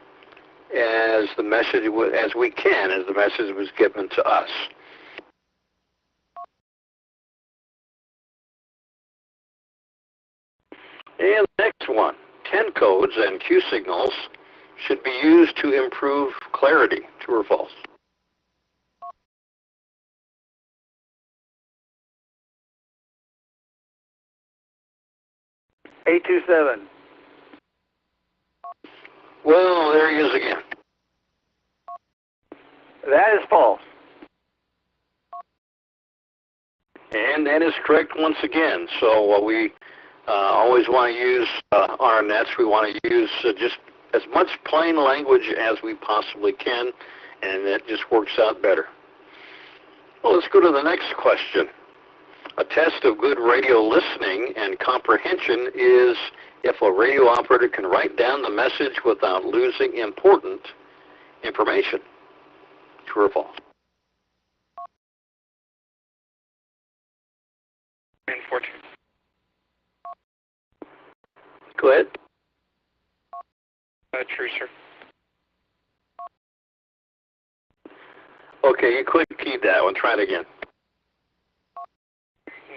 as the message as we can, as the message was given to us. And the next one, 10 codes and Q signals should be used to improve clarity. True or false? $827. Well, there he is again. That is false. And that is correct once again. So we always want to use on our nets, we want to use just as much plain language as we possibly can, and that just works out better. Well, let's go to the next question. A test of good radio listening and comprehension is if a radio operator can write down the message without losing important information. True or false? 942. Go ahead. True, sir. Okay, you quick keyed that one. Try it again.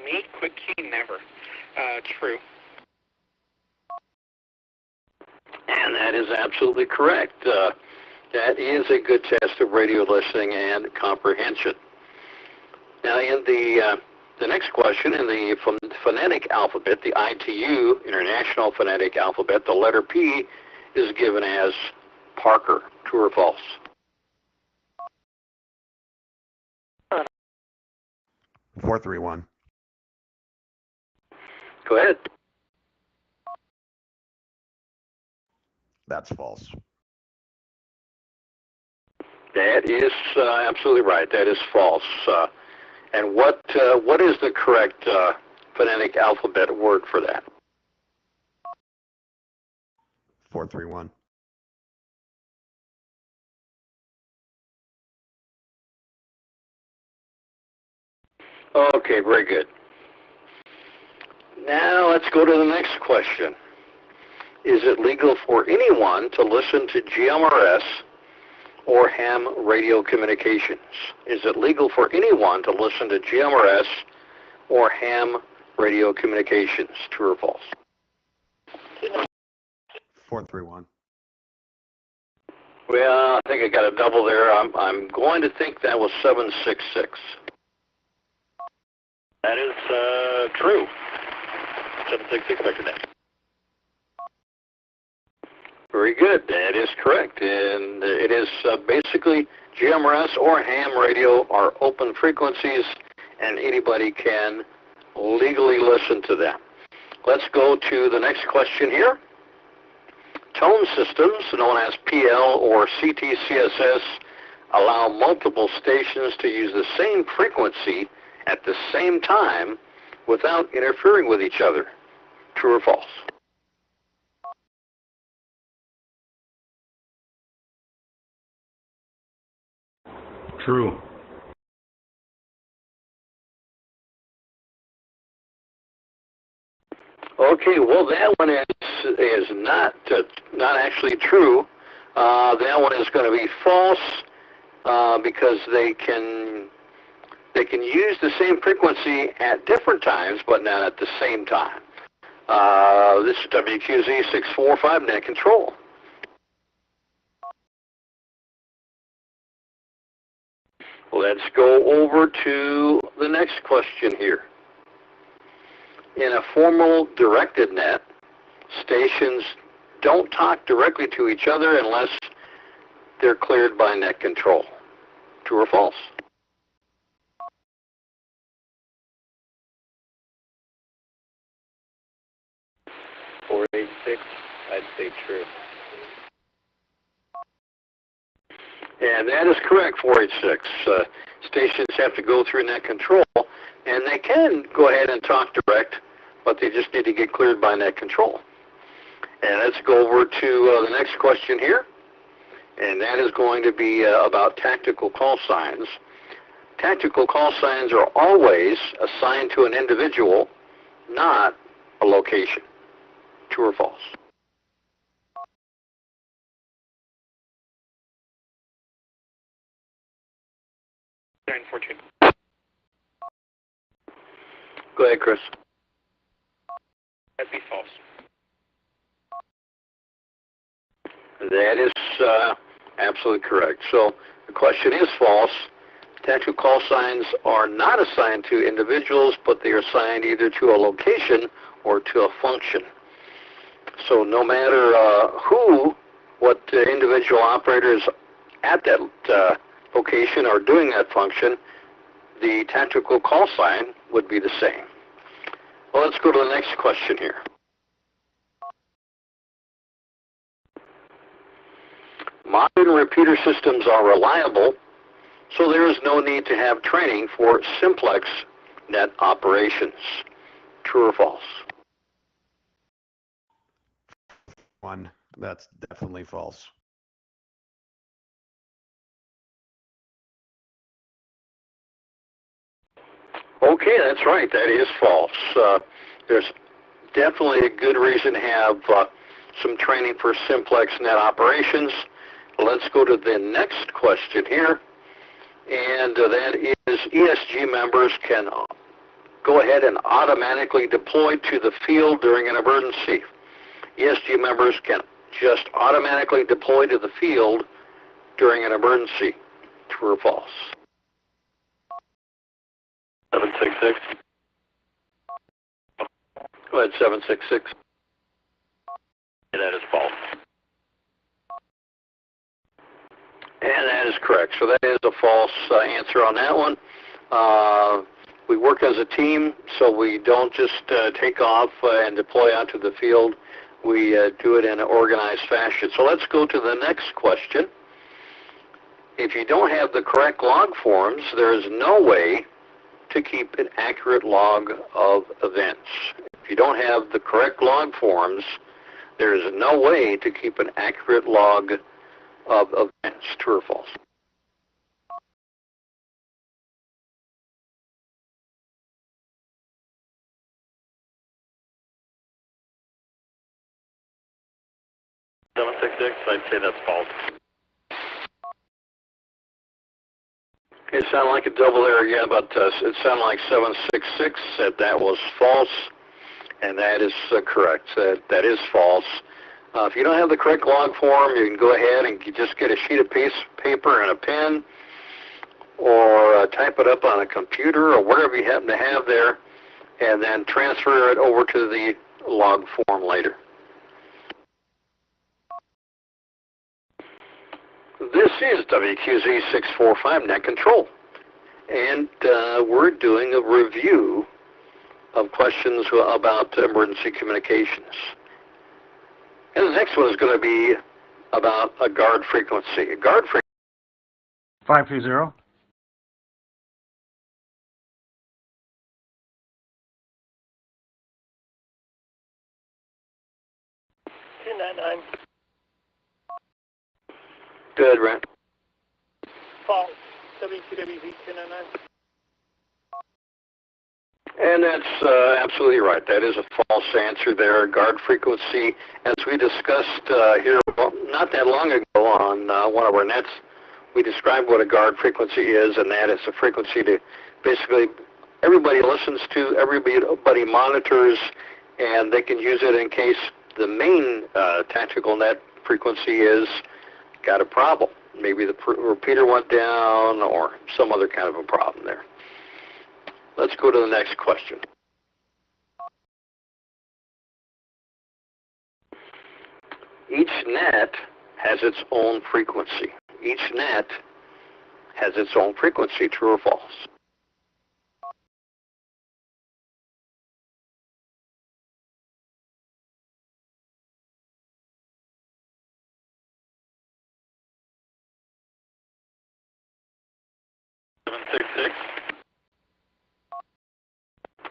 Me? Quick key? Never. True. And that is absolutely correct. That is a good test of radio listening and comprehension. Now, in the next question, in the phonetic alphabet, the ITU, International Phonetic Alphabet, the letter P is given as Parker. True or false? Four, three, one. Go ahead. That's false. That is absolutely right. That is false. And what is the correct phonetic alphabet word for that? 431. Okay, very good. Now let's go to the next question. Is it legal for anyone to listen to GMRS or ham radio communications? Is it legal for anyone to listen to GMRS or ham radio communications? True or false? 431. Well, I think I got a double there. I'm going to think that was 766. That is true. 766 Vector Net. Very good. That is correct. And it is basically GMRS or ham radio are open frequencies, and anybody can legally listen to them. Let's go to the next question here. Tone systems, known as PL or CTCSS, allow multiple stations to use the same frequency at the same time without interfering with each other. True or false? True. Okay, well, that one is is not actually true. That one is going to be false because they can use the same frequency at different times, but not at the same time. This is WQZ 645 Net Control. Let's go over to the next question here. In a formal directed net, stations don't talk directly to each other unless they're cleared by net control. True or false? .486, I'd say true. And that is correct, 486. Stations have to go through net control, and they can go ahead and talk direct, but they just need to get cleared by net control. And let's go over to the next question here, and that is going to be about tactical call signs. Tactical call signs are always assigned to an individual, not a location. True or false? Go ahead, Chris. That'd be false. That is absolutely correct. So the question is false. Tactical call signs are not assigned to individuals, but they are assigned either to a location or to a function. So no matter what individual operators at that location are doing that function, the tactical call sign would be the same. Well, let's go to the next question here. Modern repeater systems are reliable, so there is no need to have training for Simplex net operations. True or false? One, that's definitely false. Okay, that's right. That is false. There's definitely a good reason to have some training for Simplex net operations. Let's go to the next question here, and that is ESG members can go ahead and automatically deploy to the field during an emergency. ESG members can just automatically deploy to the field during an emergency. True or false? 766. Go ahead, 766. That is false. And that is correct. So that is a false answer on that one. We work as a team, so we don't just take off and deploy onto the field. We do it in an organized fashion. So let's go to the next question. If you don't have the correct log forms, there is no way to keep an accurate log of events. If you don't have the correct log forms, there is no way to keep an accurate log of events. True or false? I'd say that's false. It sounded like a double there again, but it sounded like 766 said that was false, and that is correct. That is false. If you don't have the correct log form, you can go ahead and just get a sheet of paper and a pen, or type it up on a computer or wherever you happen to have there, and then transfer it over to the log form later. This is WQZ 645 Net Control, and we're doing a review of questions about emergency communications. And the next one is going to be about a guard frequency. A guard frequency. 520. 299. Good, Rand. False. WQWZ 299. And that's absolutely right. That is a false answer there. Guard frequency, as we discussed here not that long ago on one of our nets, we described what a guard frequency is, and that is a frequency to basically everybody listens to, everybody monitors, and they can use it in case the main tactical net frequency is got a problem. Maybe the repeater went down or some other kind of a problem there. Let's go to the next question. Each net has its own frequency. Each net has its own frequency, true or false?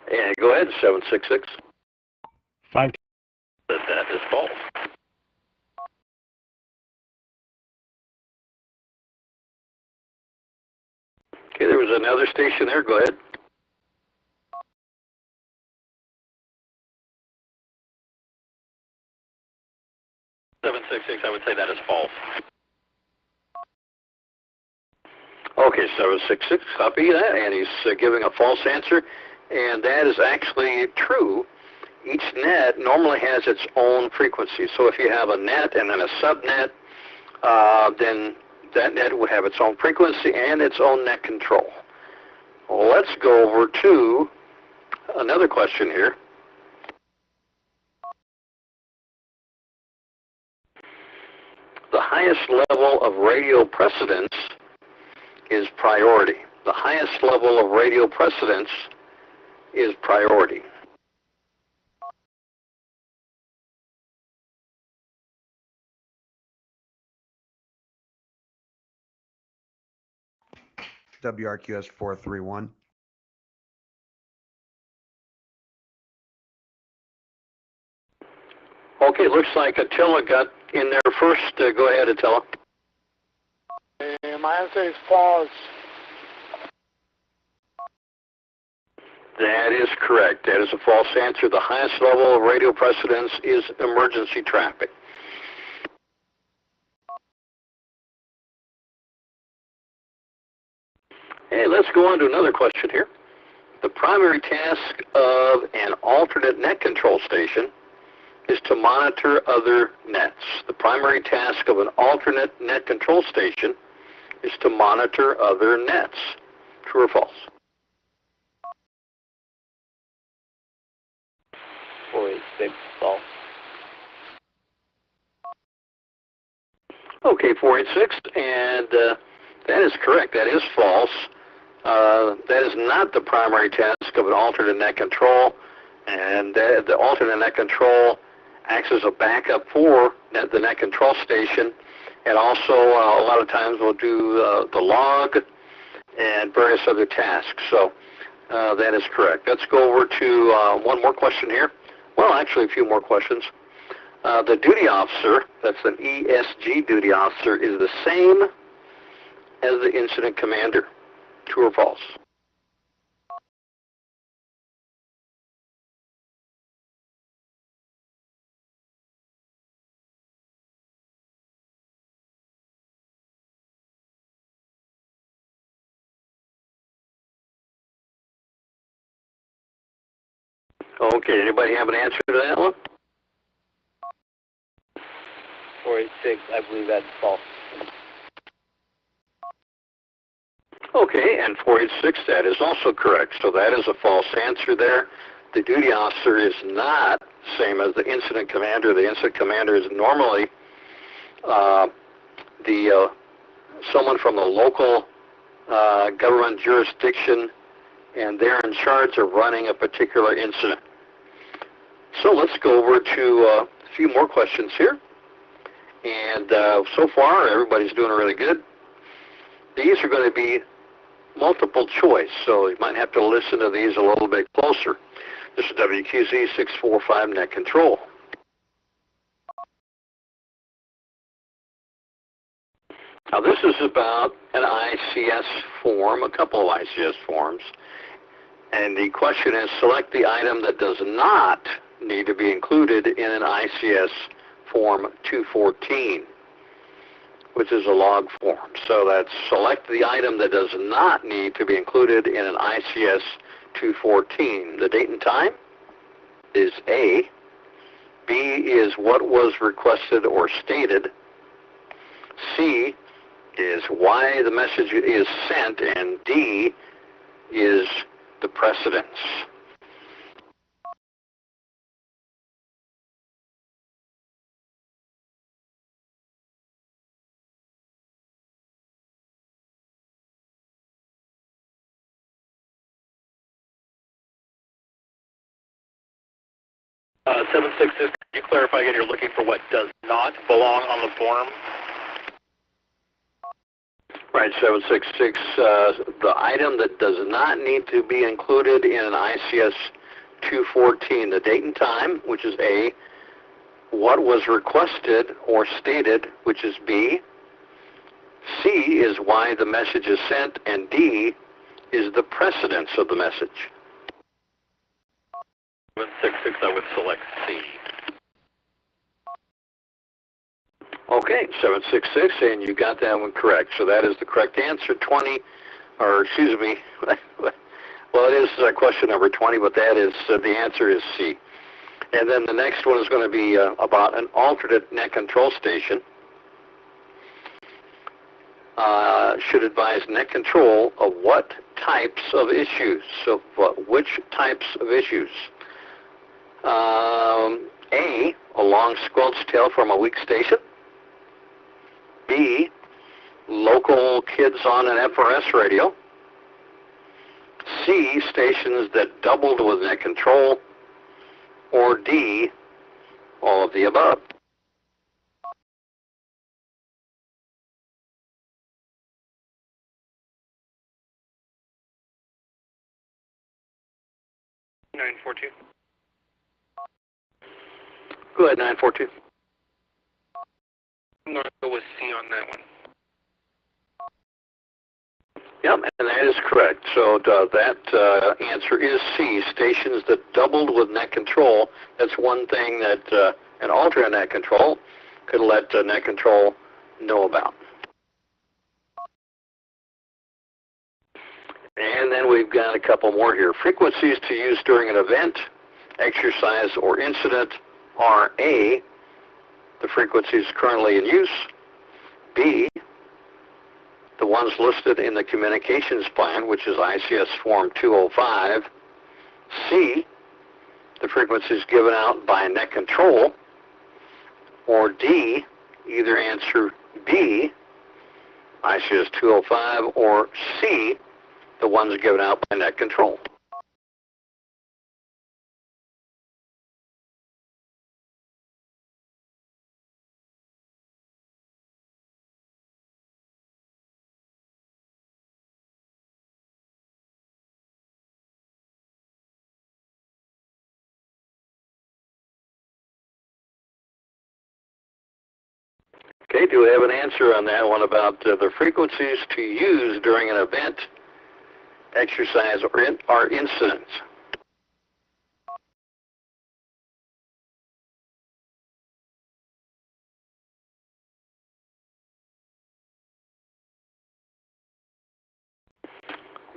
And go ahead, 766. 5. That is false. Okay, there was another station there. Go ahead. I would say that is false. Okay, 766, copy that, and he's giving a false answer, and that is actually true. Each net normally has its own frequency. So if you have a net and then a subnet, then that net would have its own frequency and its own net control. Well, let's go over to another question here. The highest level of radio precedence is priority. The highest level of radio precedence is priority. WRQS 431. Okay, looks like Attila got in there first. Go ahead, Attila. My answer is false. That is correct. That is a false answer. The highest level of radio precedence is emergency traffic. Hey, let's go on to another question here. The primary task of an alternate net control station is to monitor other nets. The primary task of an alternate net control station is to monitor other nets. True or false? 486, false. Okay, 486, and that is correct. That is false. That is not the primary task of an alternate net control, and the alternate net control acts as a backup for the net control station, and also a lot of times we'll do the log and various other tasks. So that is correct. Let's go over to one more question here. Well, actually a few more questions. The duty officer, that's an ESG duty officer, is the same as the incident commander. True or false? Okay, anybody have an answer to that one? 486, I believe that's false. Okay, and 486, that is also correct. So that is a false answer there. The duty officer is not the same as the incident commander. The incident commander is normally someone from the local government jurisdiction, and they're in charge of running a particular incident. So let's go over to a few more questions here. And so far, everybody's doing really good. These are going to be multiple choice, so you might have to listen to these a little bit closer. This is WQZ 645 Net Control. Now this is about an ICS form, a couple of ICS forms, And the question is, select the item that does not need to be included in an ICS Form 214, which is a log form. So that's select the item that does not need to be included in an ICS 214. The date and time is A. B is what was requested or stated. C is why the message is sent, and D is the precedence. Uh, 766, can you clarify again, you're looking for what does not belong on the form? Right, 766, the item that does not need to be included in an ICS 214, the date and time, which is A, what was requested or stated, which is B, C is why the message is sent, and D is the precedence of the message. 766, I would select C. Okay, 766, and you got that one correct. So that is the correct answer, 20, or excuse me, well, it is question number 20, but that is, the answer is C. And then the next one is going to be about an alternate net control station. Should advise net control of what types of issues? So which types of issues? A long squelch tail from a weak station. B, local kids on an FRS radio. C, stations that doubled with net control. Or D, all of the above. Go ahead, 942. I'm going to go with C on that one. Yep, and that is correct. So that answer is C, stations that doubled with net control. That's one thing that an alternate net control could let net control know about. And then we've got a couple more here. Frequencies to use during an event, exercise, or incident are A, the frequencies currently in use, B, the ones listed in the communications plan, which is ICS Form 205, C, the frequencies given out by net control, or D, either answer B, ICS 205, or C, the ones given out by net control. Okay, do we have an answer on that one about the frequencies to use during an event, exercise, or incident?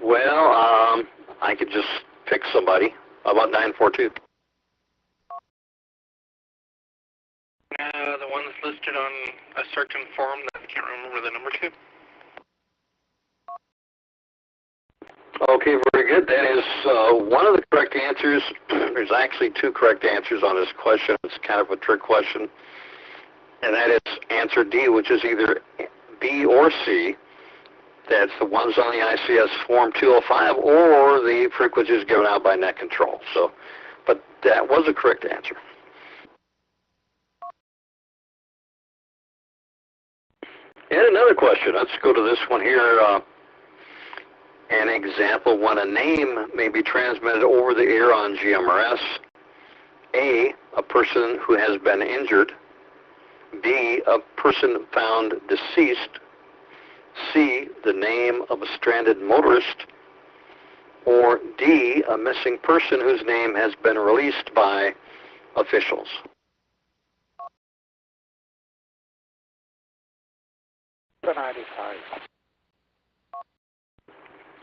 Well, I could just pick somebody. How about 942? The ones listed on a certain form that I can't remember the number to. Okay, very good. That is one of the correct answers. There's actually two correct answers on this question. It's kind of a trick question. And that is answer D, which is either B or C. That's the ones on the ICS Form 205 or the frequencies given out by net control. So, but that was a correct answer. And another question. Let's go to this one here. An example when a name may be transmitted over the air on GMRS. A person who has been injured. B, a person found deceased. C, the name of a stranded motorist. or D, a missing person whose name has been released by officials? The 95.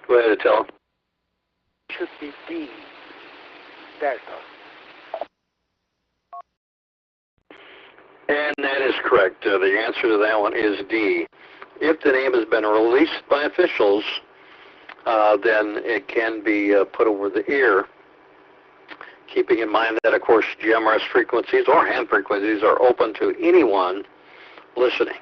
Go ahead, Attila. Should be D, Delta. And that is correct. The answer to that one is D. If the name has been released by officials, then it can be put over the ear, keeping in mind that, of course, GMRS frequencies or ham frequencies are open to anyone listening.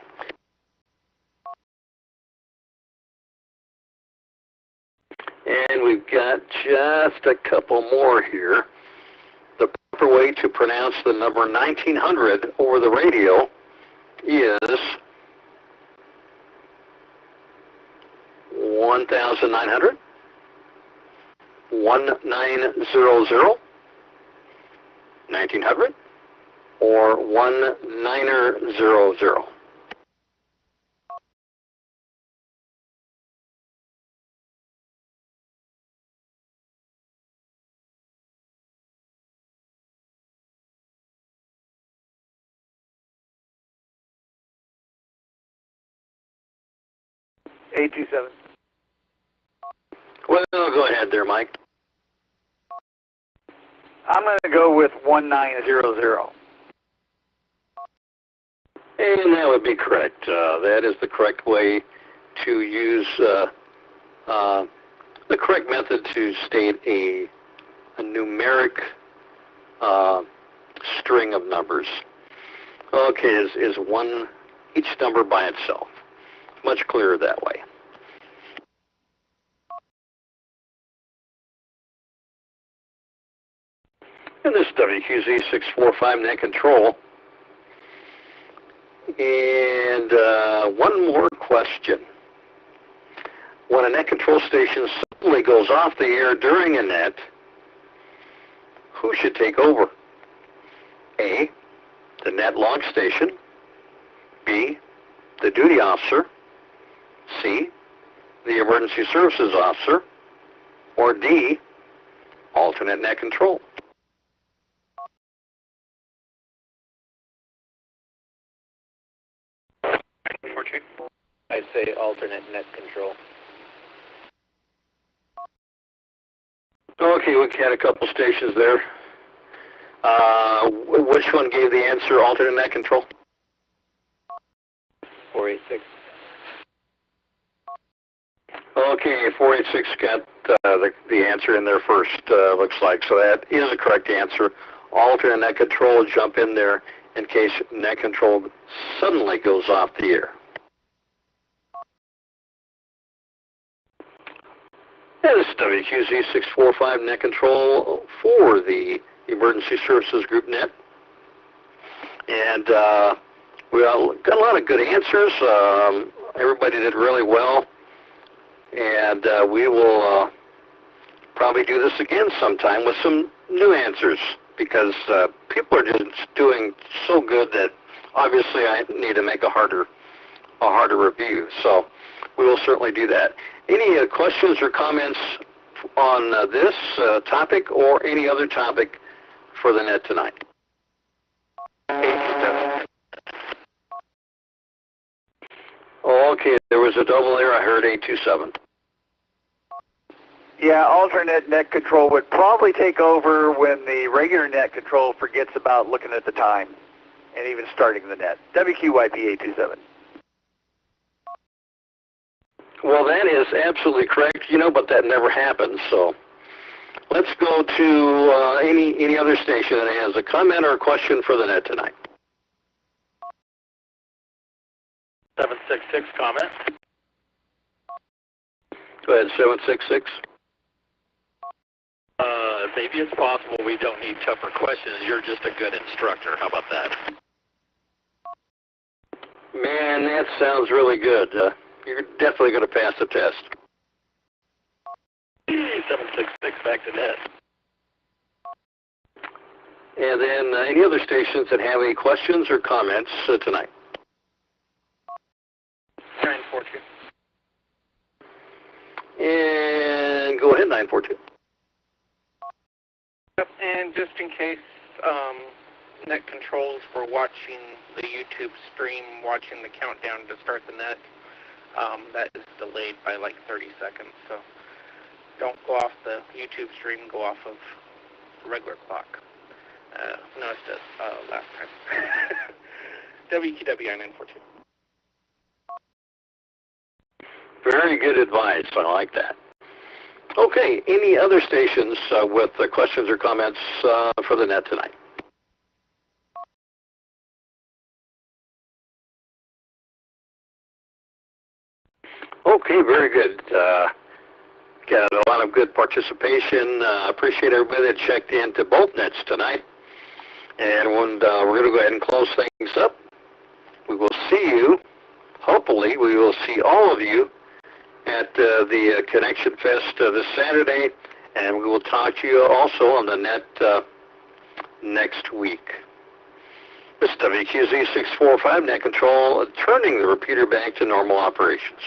And we've got just a couple more here. The proper way to pronounce the number 1900 over the radio is 1900, 1900, 1900, or 1900. A27. Well, go ahead there, Mike. I'm going to go with 1900. And that would be correct. That is the correct way to use the correct method to state a numeric string of numbers. Okay, is one each number by itself. Much clearer that way. And this WQZ 645 net control. And one more question. When a net control station suddenly goes off the air during a net, who should take over? A, the net log station. B, the duty officer. C, the emergency services officer. Or D, alternate net control. I'd say alternate net control. Okay, we had a couple stations there. Which one gave the answer, alternate net control? 486. Okay, 486 got the answer in there first, looks like. So that is the correct answer. Alternate net control, jump in there in case net control suddenly goes off the air. And this is WQZ 645 net control for the Emergency Services Group Net. And we got a lot of good answers. Everybody did really well. And we will probably do this again sometime with some new answers, because people are just doing so good that obviously I need to make a harder review. So we will certainly do that. Any questions or comments on this topic or any other topic for the net tonight? 827. Okay, there was a double there. I heard 827. Yeah, alternate net control would probably take over when the regular net control forgets about looking at the time and even starting the net. WQYP 827. Well, that is absolutely correct, but that never happens. So let's go to any other station that has a comment or a question for the net tonight. 766 comment. Go ahead, 766. Maybe it's possible we don't need tougher questions. You're just a good instructor. How about that? Man, that sounds really good. You're definitely going to pass the test. 766 back to net. And then any other stations that have any questions or comments tonight? 942. And go ahead, 942. Yep, and just in case net controls were watching the YouTube stream, watching the countdown to start the net, that is delayed by like 30 seconds. So don't go off the YouTube stream, go off of the regular clock. Noticed it last time. WQWI 942. Very good advice. I like that. Okay, any other stations with questions or comments for the net tonight? Okay, very good. Got a lot of good participation. Appreciate everybody that checked into both nets tonight. And when, we're going to go ahead and close things up. We will see you, hopefully, we will see all of you at the Connection Fest this Saturday, and we will talk to you also on the net next week. This is WQZ 645 Net Control, turning the repeater back to normal operations.